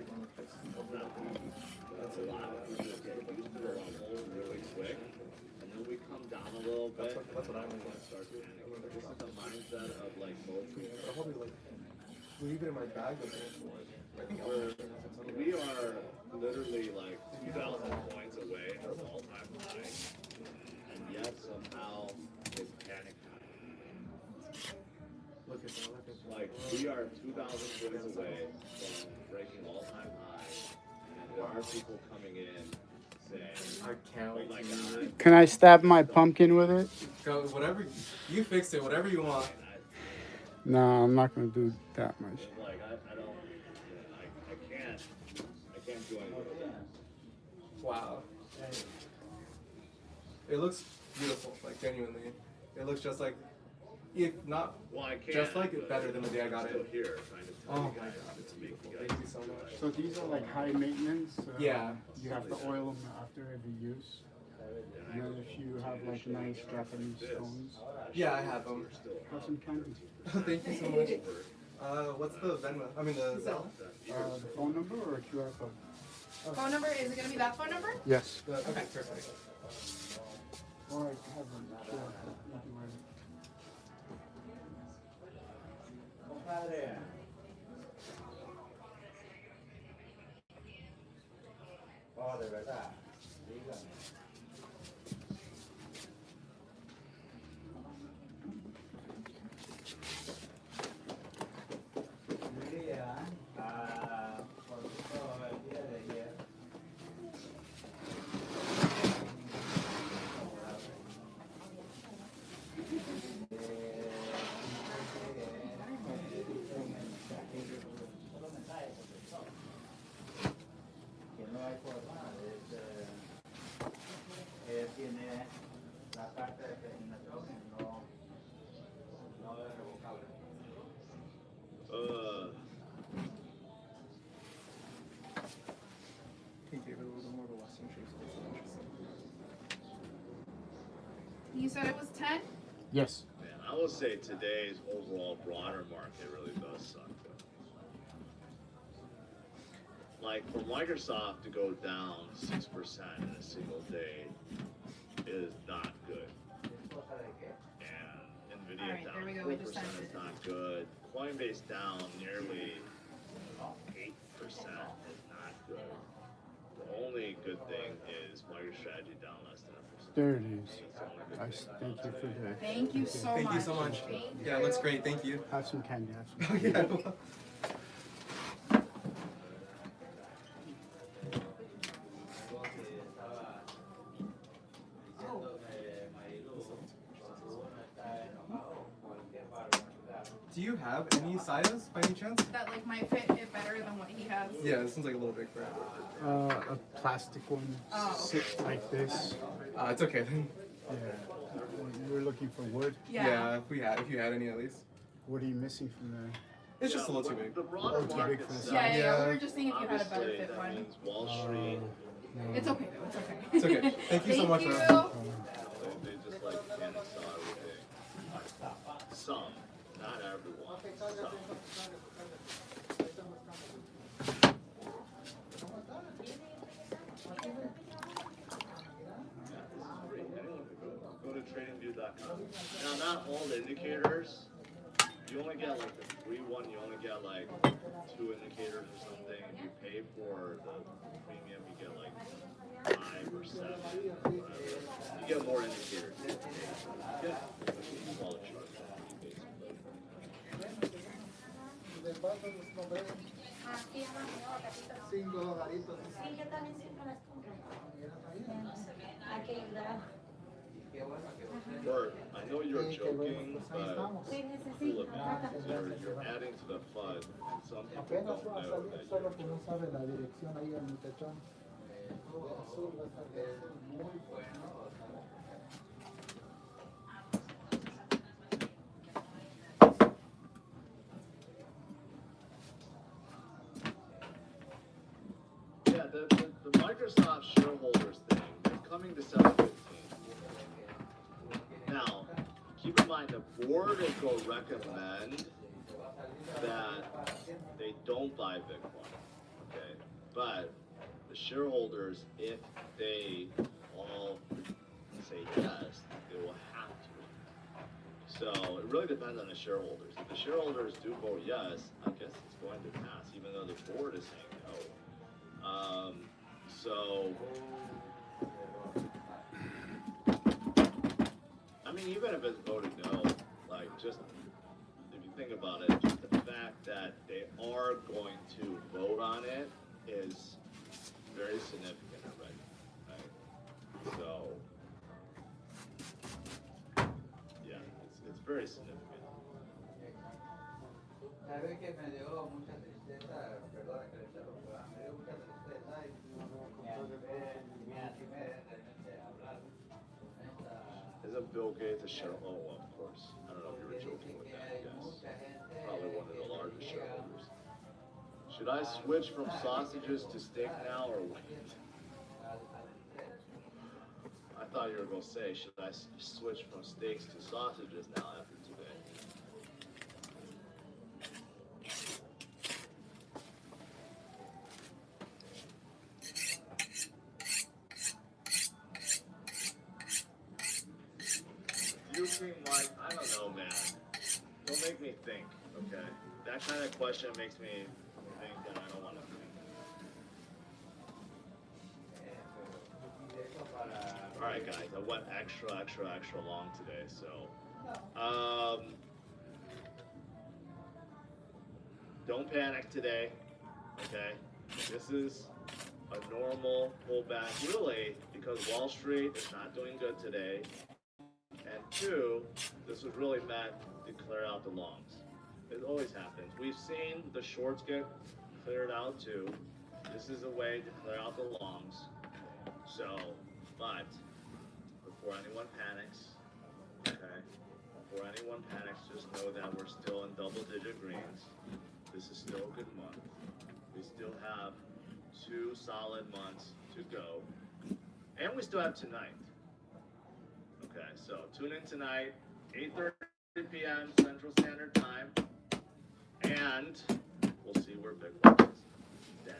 that's a lot. We just get used to the level really quick, and then we come down a little bit. That's what I'm and doing. start panicking. This is the mindset of like most people. I'll probably like leave it in my bag. I think We are literally like 2,000 points away from all-time high, and yet somehow it's panic time. look at that. Like we are 2,000 points away from breaking all-time high, and there are people coming in saying, I can't "Oh wait my to God." Can I stab my pumpkin with it? go whatever you fix it, whatever you want. No, I'm not gonna do that much. It's like I don't, I can't do anything with that. Wow. It looks beautiful, like genuinely. It looks just like, if not, Well, I can't. just like but better than the day I got I'm still it. here trying to tell Oh you my guys god, it's to make beautiful. you Thank you guys so much. So these are like high maintenance. Yeah. You have to oil them after every use. And then if you have like nice Japanese stones, Yeah, I have them. have some candy. Thank you so much. What's the Venmo? I mean the Zelle? The phone number or a QR code? Phone number, is it gonna be that phone number? Yes. Okay, perfect. Or I have a QR code. You can write it. Tiene la carta de terminación y no es revocable. He gave it a little more of a Western shape, so it's interesting. You said it was 10? Yes. Man, I will say today's overall broader market really does suck. Like for Microsoft to go down 6% in a single day is not good. And Nvidia All right, down there we go, 4% we just is sent it. not good. Coinbase down nearly 8% is not good. The only good thing is MicroStrategy down less than 1%. There it is. That's the only good Thank you for that. Thank you so Thank much. you so much. Thank Yeah, it looks great. Thank you. Have some candy. Have some Oh candy. yeah. Do you have any size by any chance? That like might fit it better than what he has. Yeah, this one's like a little big for it. A plastic one. Oh, Sit like this. It's okay then. Yeah. You were looking for wood. Yeah. If you had any at least. What are you missing from there? It's just a little too big. The broader Oh, too big market for the sucks. Yeah, Yeah. we were just seeing if you had a better Obviously, fit that one. means Wall Street. No. It's okay though, it's okay. It's okay. Thank you so much, Thank though. you. They just like panic saw everything. Some, not everyone. Some. Go to tradingview.com. Now, not all indicators. You only get get like the free one, you only get like 2 indicators or something. If you pay for the premium, you get like 5 or 7. Whatever. You get more indicators. Yeah, you call it chart. Basically. $5. Sí, yo también siempre las compro. Hay que ayudar. Bert, I know you're joking, but Sí, cool it, necesito. man. You're adding to the FUD, and some people Apenas don't va a know salir, that solo you're que no sabe la dirección ahí el muchachón. Azul va a salir. Muy bueno. Yeah, the Microsoft shareholders thing is coming December 15th. Now, keep in mind the board is going to recommend that they don't buy Bitcoin, okay? But the shareholders, if they all say yes, they will have to. So it really depends on the shareholders. If the shareholders do vote yes, I guess it's going to pass, even though the board is saying no. So, I mean, even if it's voted no, like just, if you think about it, just the fact that they are going to vote on it is very significant already, right? So, yeah, it's very significant. Sabe que me dio mucha tristeza, perdona que le interrumpa, me dio mucha tristeza y me animé de repente a hablar con esta. Isn't Bill Gates a shareholder? Oh, well, of course. I don't know if you were joking with that, I guess. Probably one of the largest shareholders. Should I switch from sausages to steak now or wait? I thought you were going to say, should I switch from steaks to sausages now after today? You seem like, I don't know, man. Don't make me think, okay? That kind of question makes me think that I don't want to think. Alright, guys, I went extra long today, so. Don't panic today, okay? This is a normal pullback, really, because Wall Street is not doing good today. And 2, this was really meant to clear out the longs. It always happens. We've seen the shorts get cleared out too. This is a way to clear out the longs. So, but before anyone panics, okay, before anyone panics, just know that we're still in double-digit greens. This is still a good month. We still have 2 solid months to go. And we still have tonight. Okay, so tune in tonight, 8:30 p.m. Central Standard Time, and we'll see where Bitcoin is. Then.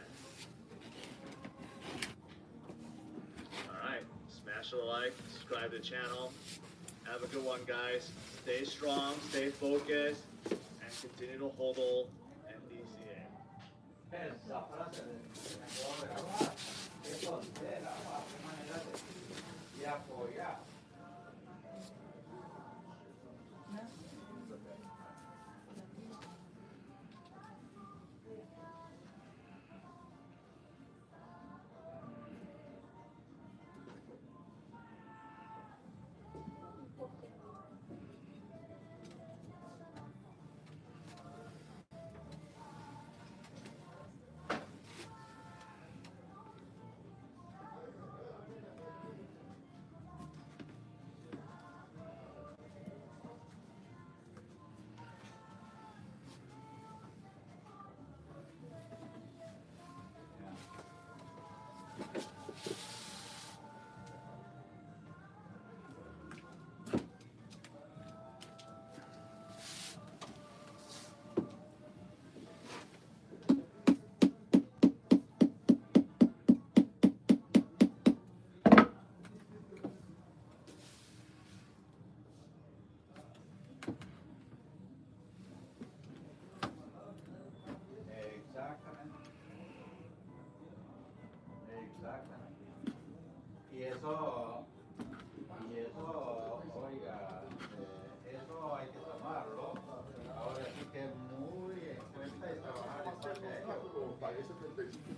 All right, smash a like, subscribe to the channel. Have a good one, guys. Stay strong, stay focused, and continue to hodl MDCA. Esa frase me acabo de grabar, qué tontera, qué manera de apoyar.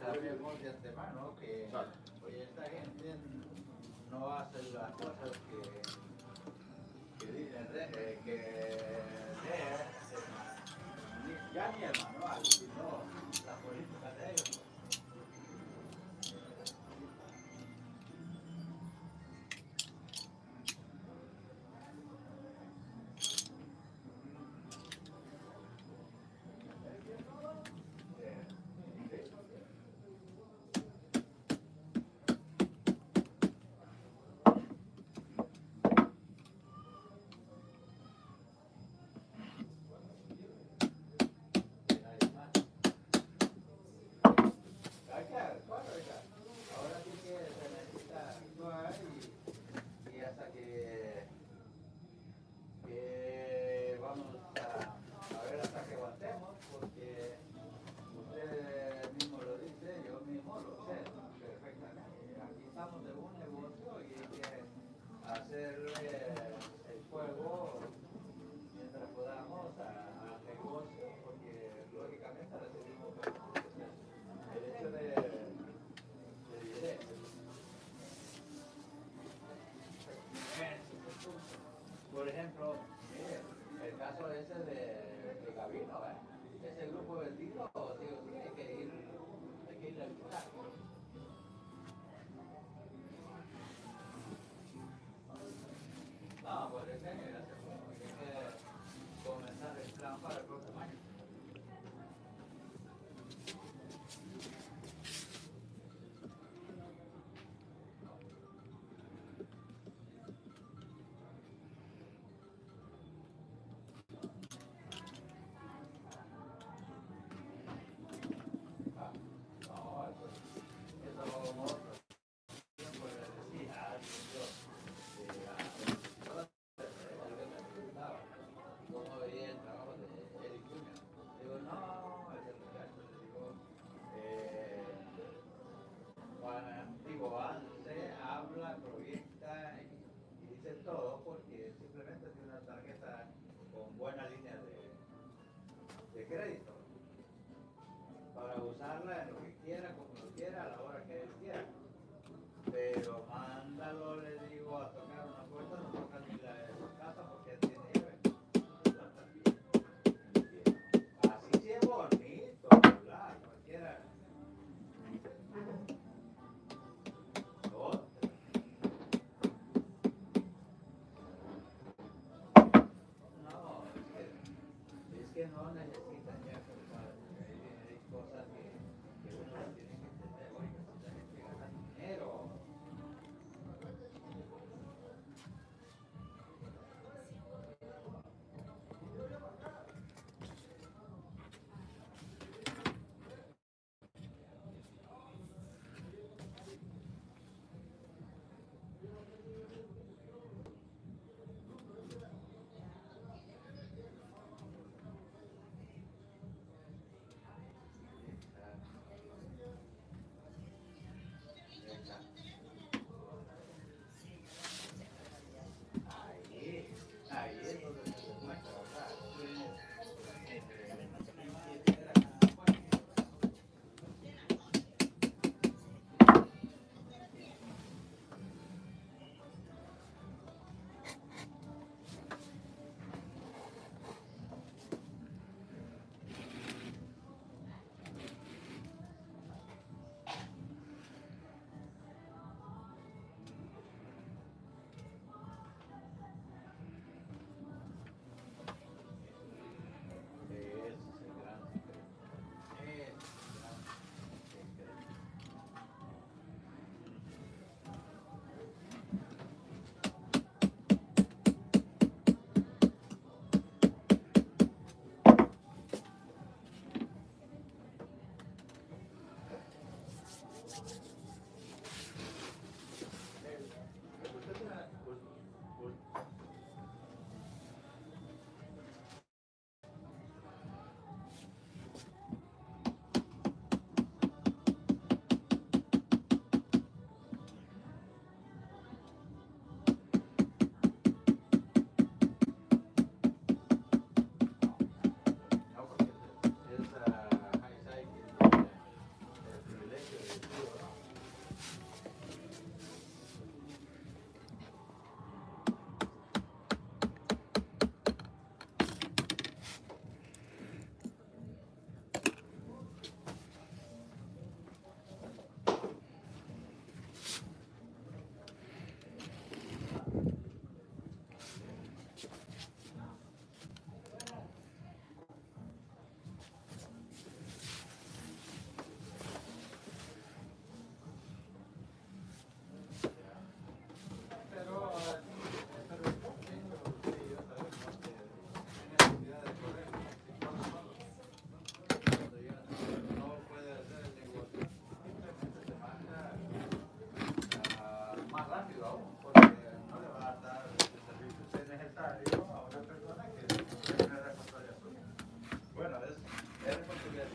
sabemos de antemano que Exacto. oye, esta gente no hace las cosas que dicen ya ni el manual, sino la política de ellos. Ahora sí que se necesita actuar y hasta que vamos a ver hasta que aguantemos, porque usted mismo lo dice, yo mismo lo sé perfectamente. Aquí estamos en un negocio y hay que hacer el juego mientras podamos al negocio, porque lógicamente recibimos el hecho de dinero. Por ejemplo, mire, el caso ese de Gabino, ese grupo vendido, digo, sí, hay que ir a alquilar. No, pues ese año ya se fue, hay que comenzar el plan para el próximo año. No, eso otro tiempo le decía, yo, cómo veía el trabajo de Eric Jr. Digo, no, ese muchacho, le digo, hace, habla, proyecta y dice todo porque simplemente tiene una tarjeta con buena línea de crédito para usarla en lo que quiera, como lo quiera, a la hora que él quiera. Pero mándalo, le digo, a tocar una puerta, no toca ni la de su casa porque él tiene llave. Así sí es bonito hablar, cualquiera. Otra. No, es que no necesitan ya compadre. Hay cosas que uno las tiene que entender. Oiga, si la gente gana dinero.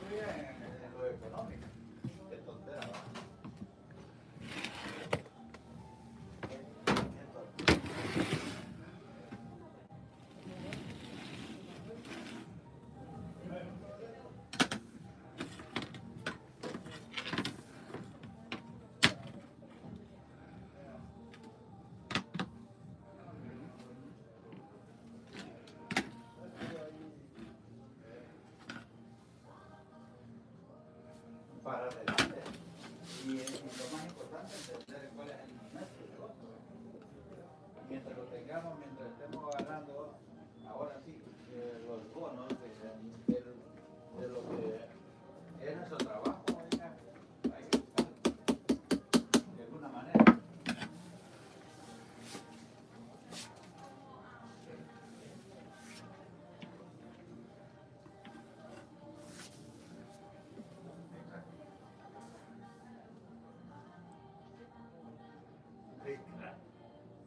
influye en lo económico. Qué tontera, ¿va? Para adelante. Y lo más importante es entender cuál es nuestro negocio. Mientras lo tengamos, mientras estemos ganando, ahora sí, los bonos de lo que es nuestro trabajo, oiga, hay que buscarlo de alguna manera.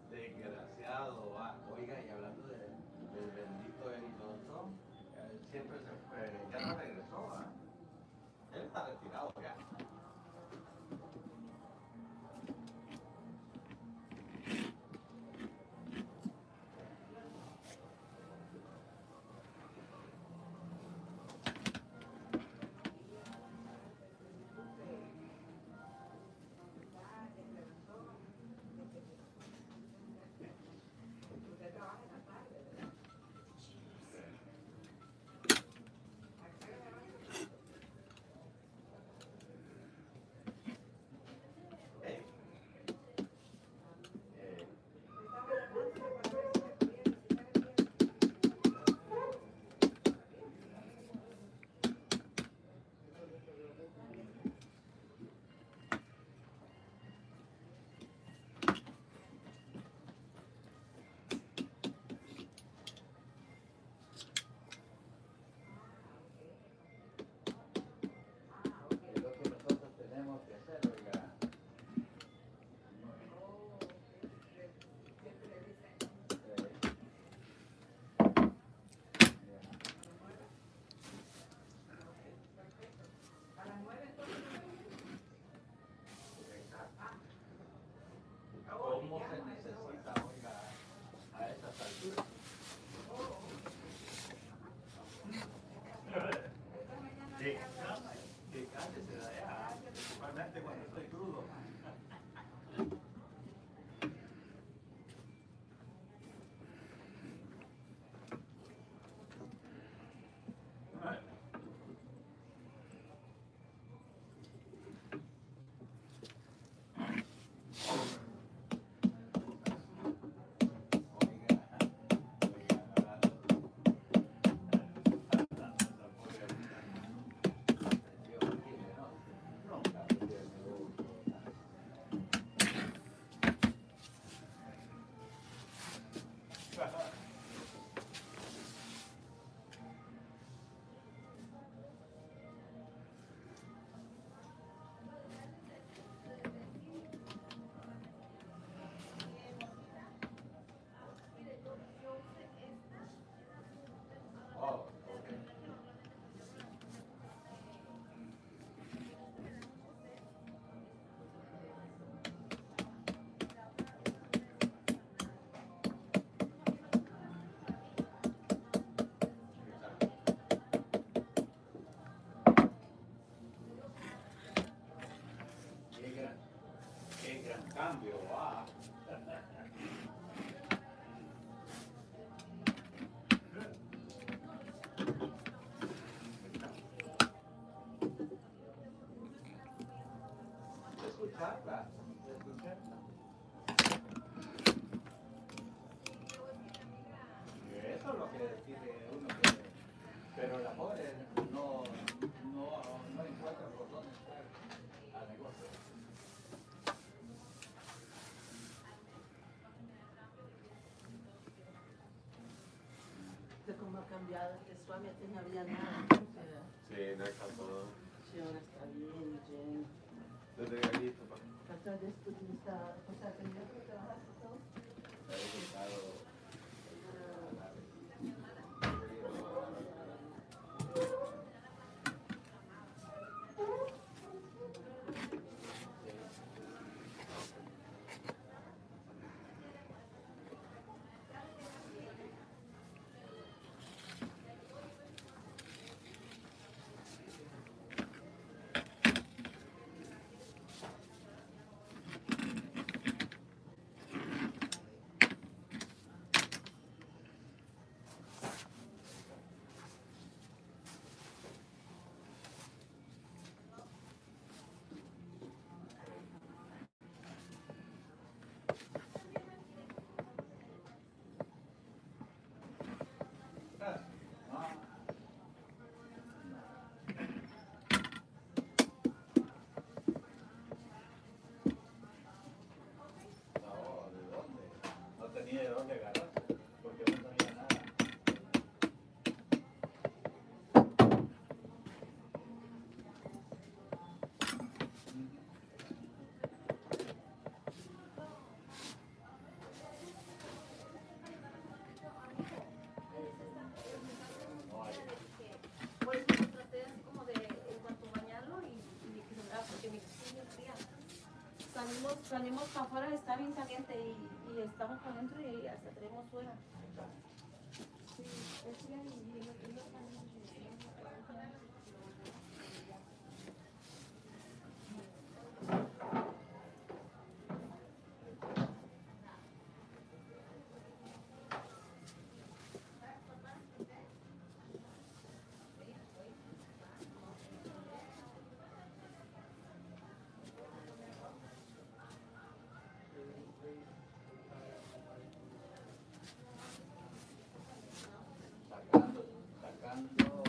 Desgraciado, oiga, y hablando del bendito Eric Johnson, siempre se fue, ya no regresó, ¿ah? Él está retirado ya. Es lo que nosotros tenemos que hacer, oiga. ¿Cómo se necesita, oiga, a estas alturas? Que cállese de allá, principalmente cuando estoy crudo. Oh, okay. Qué gran cambio, va. Escucharla, escucharla. Eso es lo que decide uno que... Pero la pobre no encuentra por dónde estar al negocio. Cómo ha cambiado, que suave antes no había nada. Sí, no hay todo. Sí, ahora está bien, bien. Desde gallito, pa. Falta de esto, o sea, tenía que trabajar todo. Se ha dedicado salimos para afuera, está bien caliente y estamos para adentro y hasta tenemos fuera. Sí, es bien, y lo también. Sacando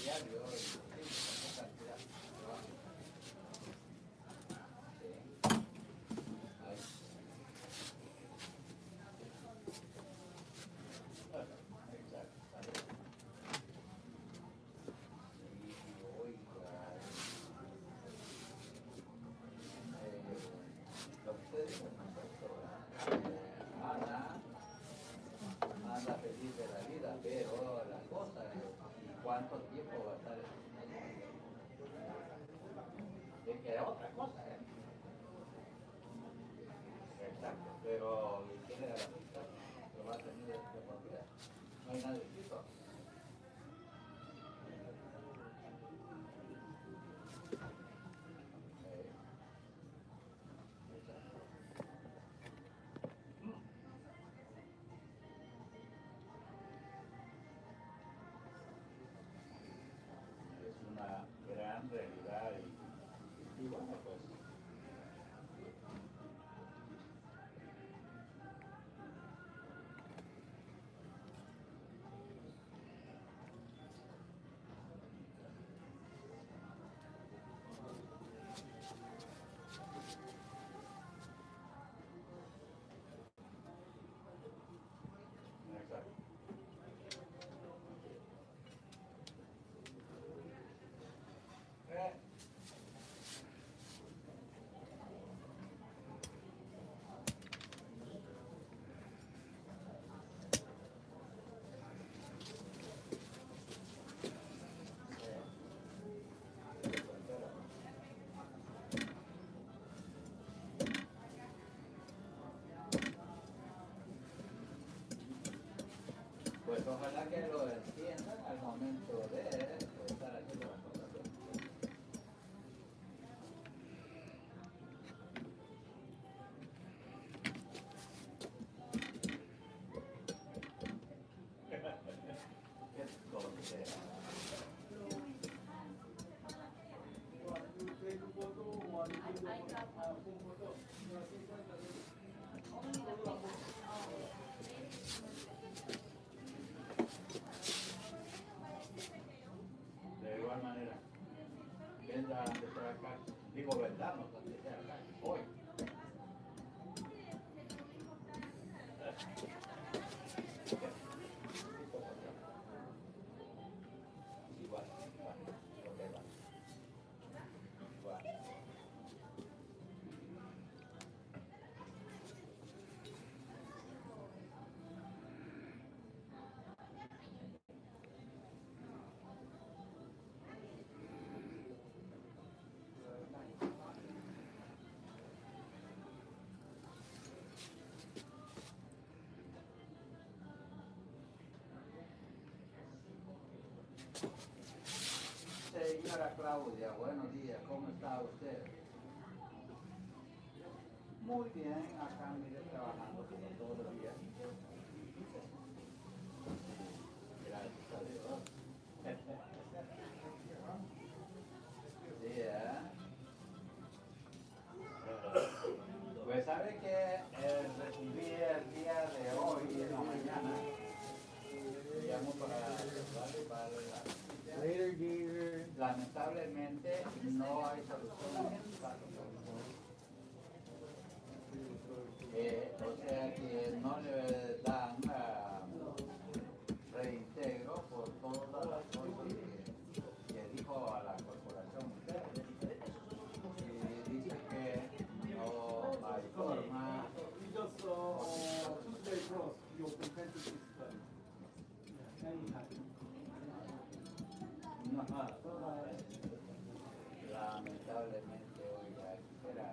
diario esa cantidad. Sí. Ahí. Exacto. Sí, oiga. Lo que usted dijo, anda feliz de la vida, pero la cosa es cuánto tiempo va a estar es que era otra cosa, ¿eh? Exacto, pero tiene garantía, lo va a tener de por vida. No hay nada escrito. Exacto. Es una gran realidad y bueno, pues exacto. Pues ojalá que lo entiendan al momento de estar haciendo las cosas bien. Qué tontera. De igual manera, venda antes de acá, digo vendamos antes de acá, hoy. Igual, ok, va. Igual. Señora Claudia, buenos días, ¿cómo está usted? Muy bien, acá mire trabajando como todos los días. Gracias a Dios. Sí, ¿eh? Pues sabe que recibí el día de hoy, en la mañana, llamo para la... Later, Gator. Lamentablemente no hay solución en este caso. O sea que no le dan reintegro por todas las cosas que dijo a la corporación usted. Y dice que no hay forma. No, lamentablemente, oiga, espera.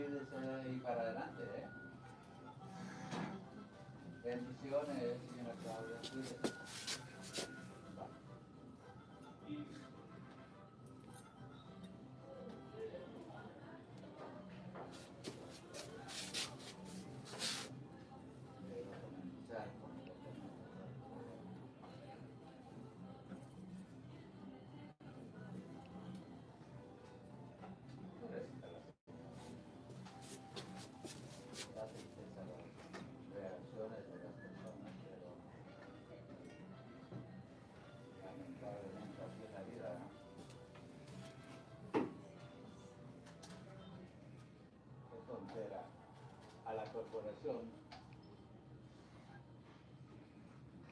cuídese y para adelante, ¿eh? Bendiciones, señora Claudia, cuídese. Va. Debo comenzar con lo que da tristeza las reacciones de las personas, pero lamentablemente así es la vida, ¿no? Qué tontera. A la corporación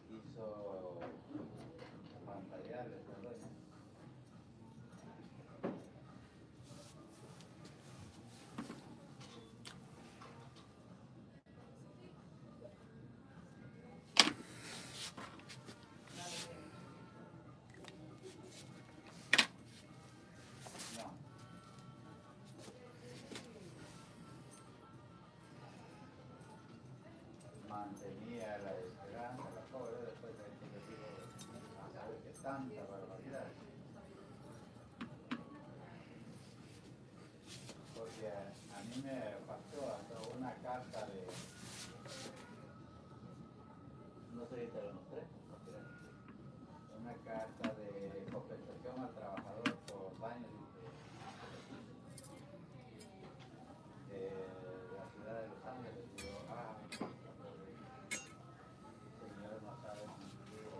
hizo pantallar esta dueña. No. Mantenía la esperanza, la pobre, después de que le digo, a saber que tanta barbaridad. Porque a mí me pasó hasta una carta de, no sé si te lo mostré, no creo. Una carta de compensación al trabajador por daños de la ciudad de Los Ángeles. Y yo, señor no sabe cumplir, ¿no?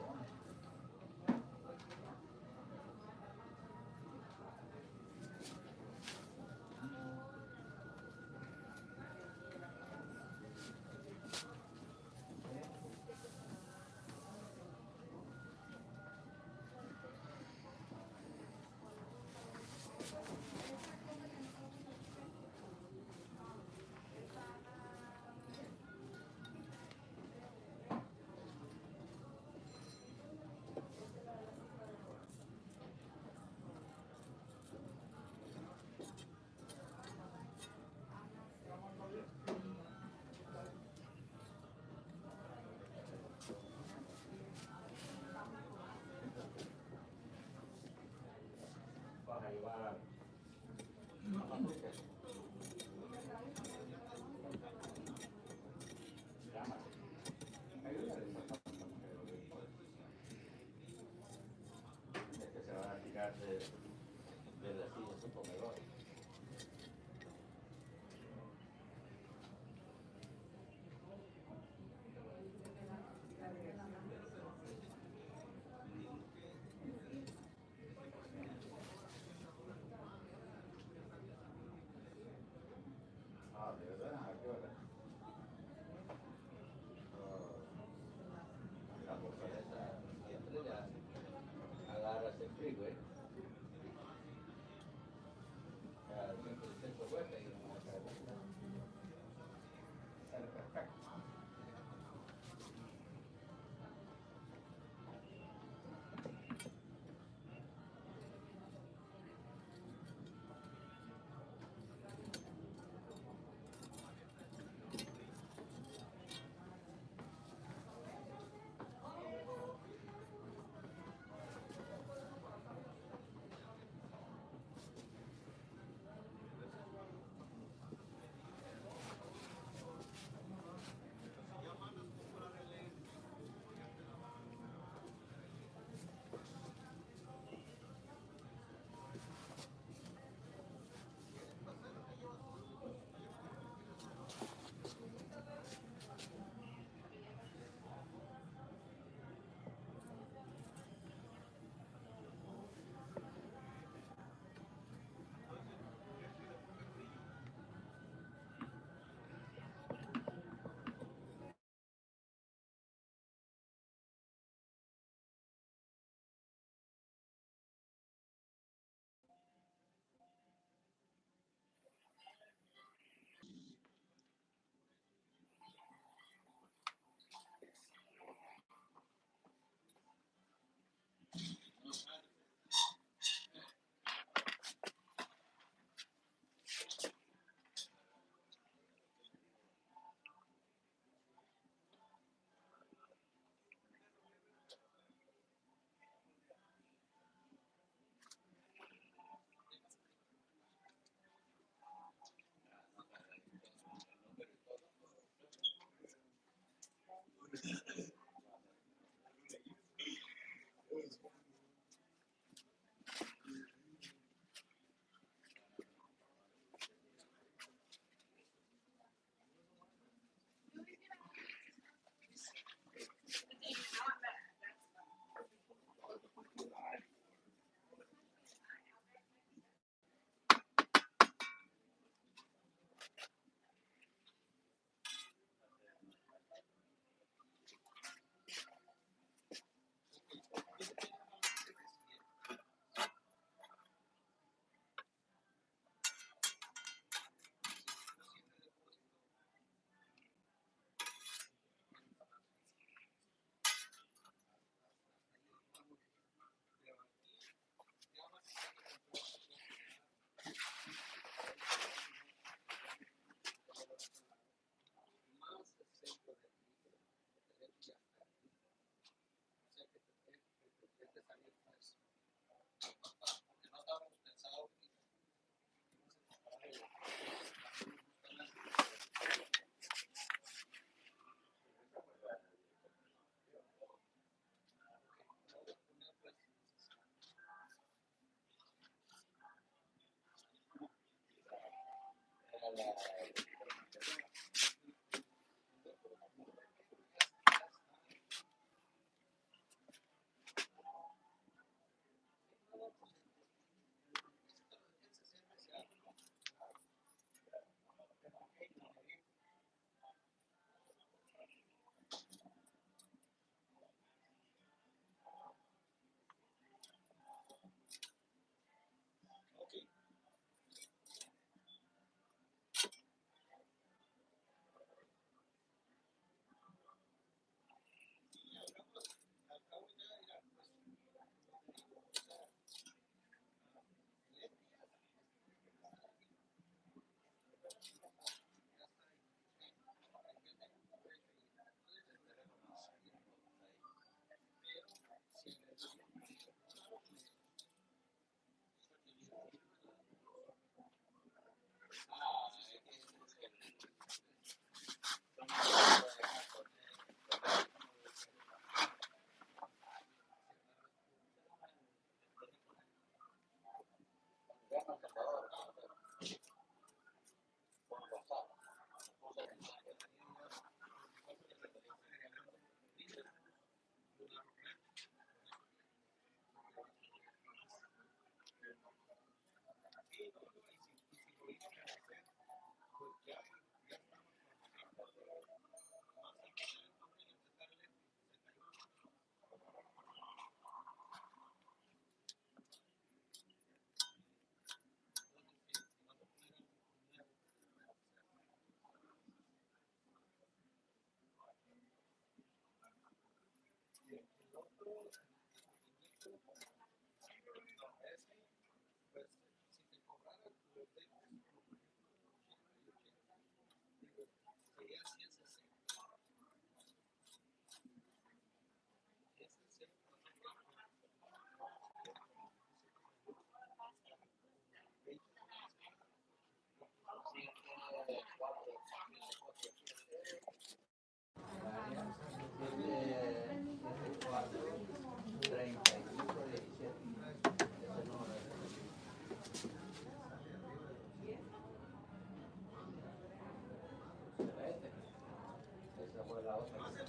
Esa fue la otra que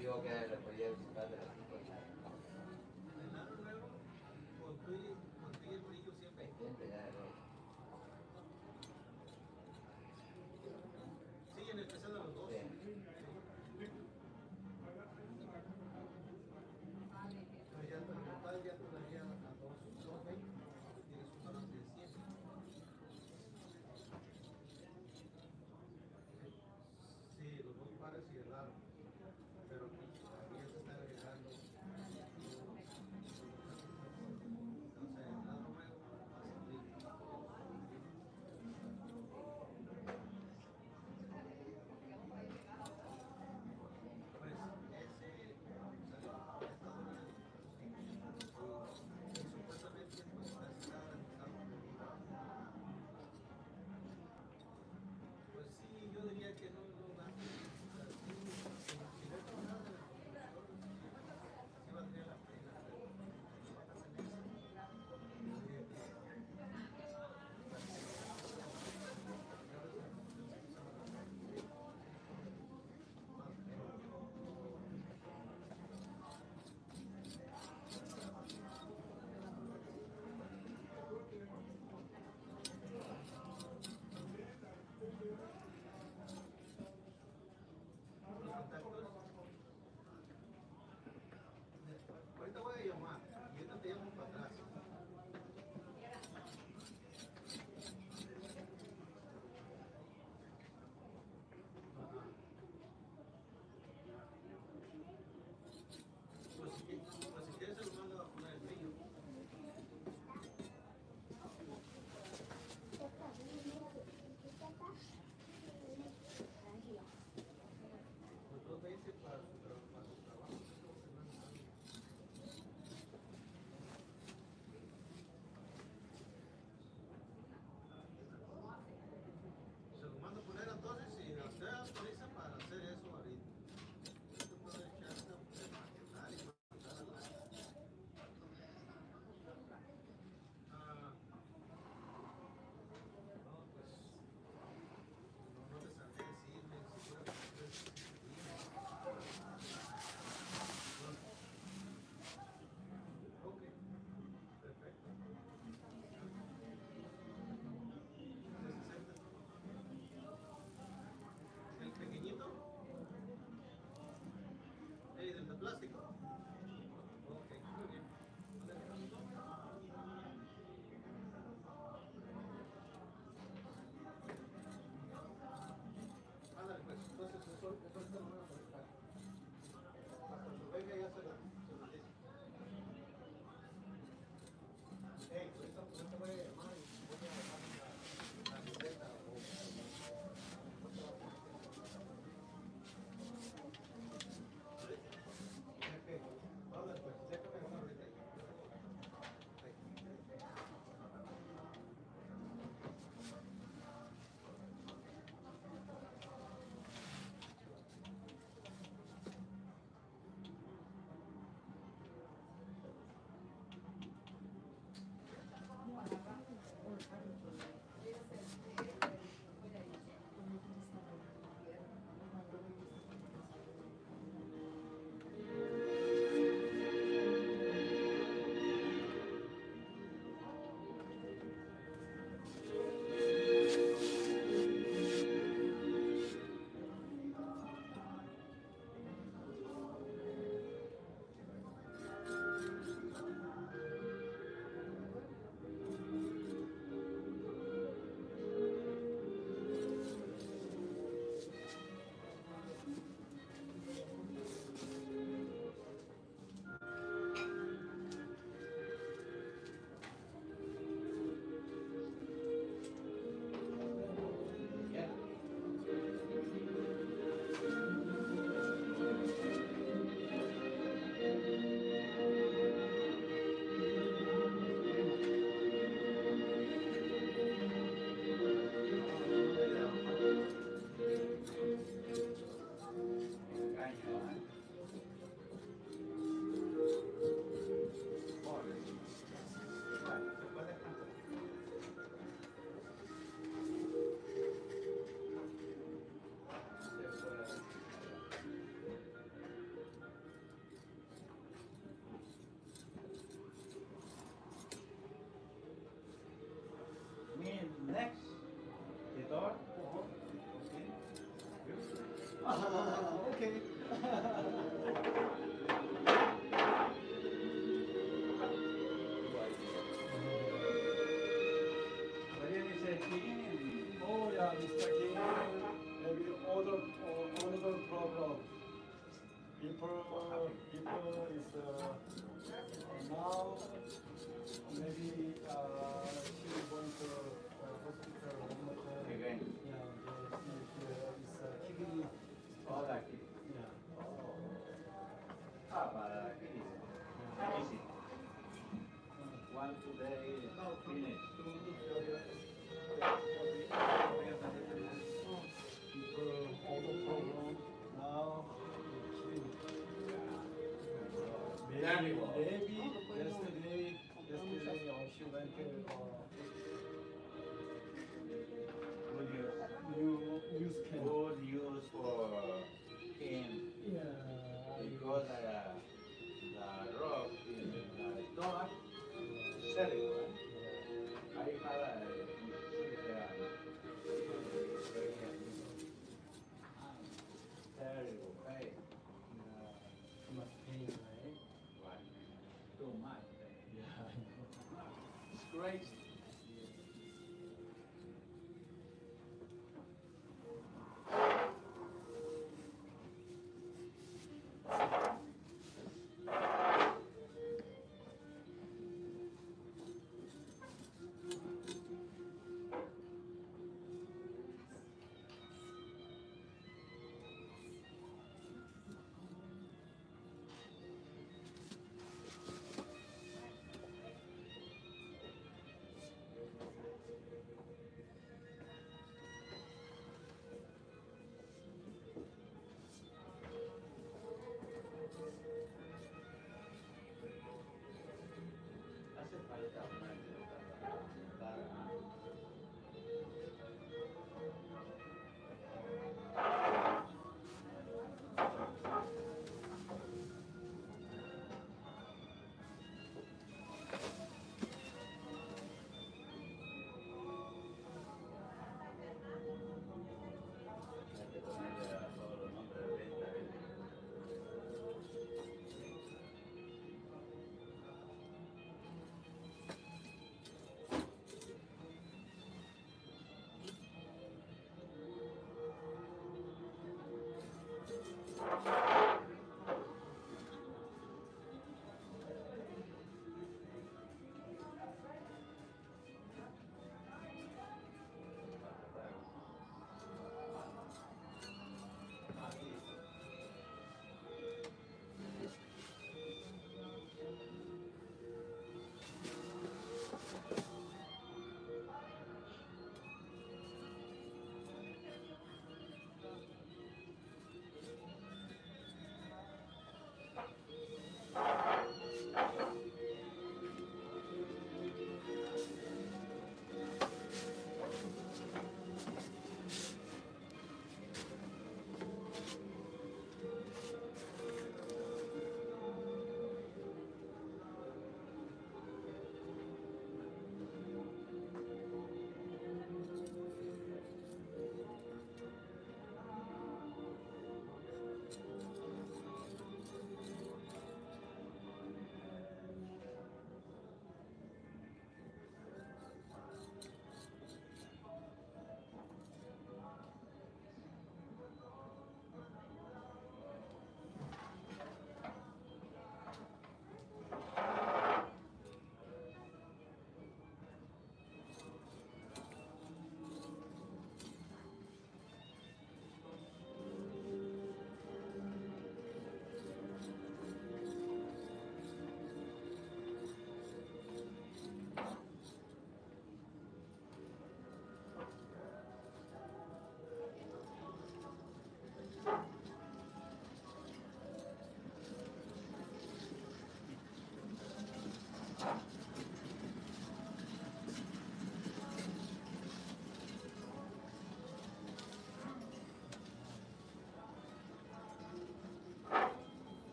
digo que le podía visitar de la tipo de siempre ya de Mr. King, maybe another problem. People is now maybe she going to hospital one more time. Again. Yeah, it's kidney. All that kid. Yeah. Para kidney. Easy. One today, finish. People other problem now kidney. Maybe yesterday she went to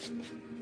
Mm-hmm.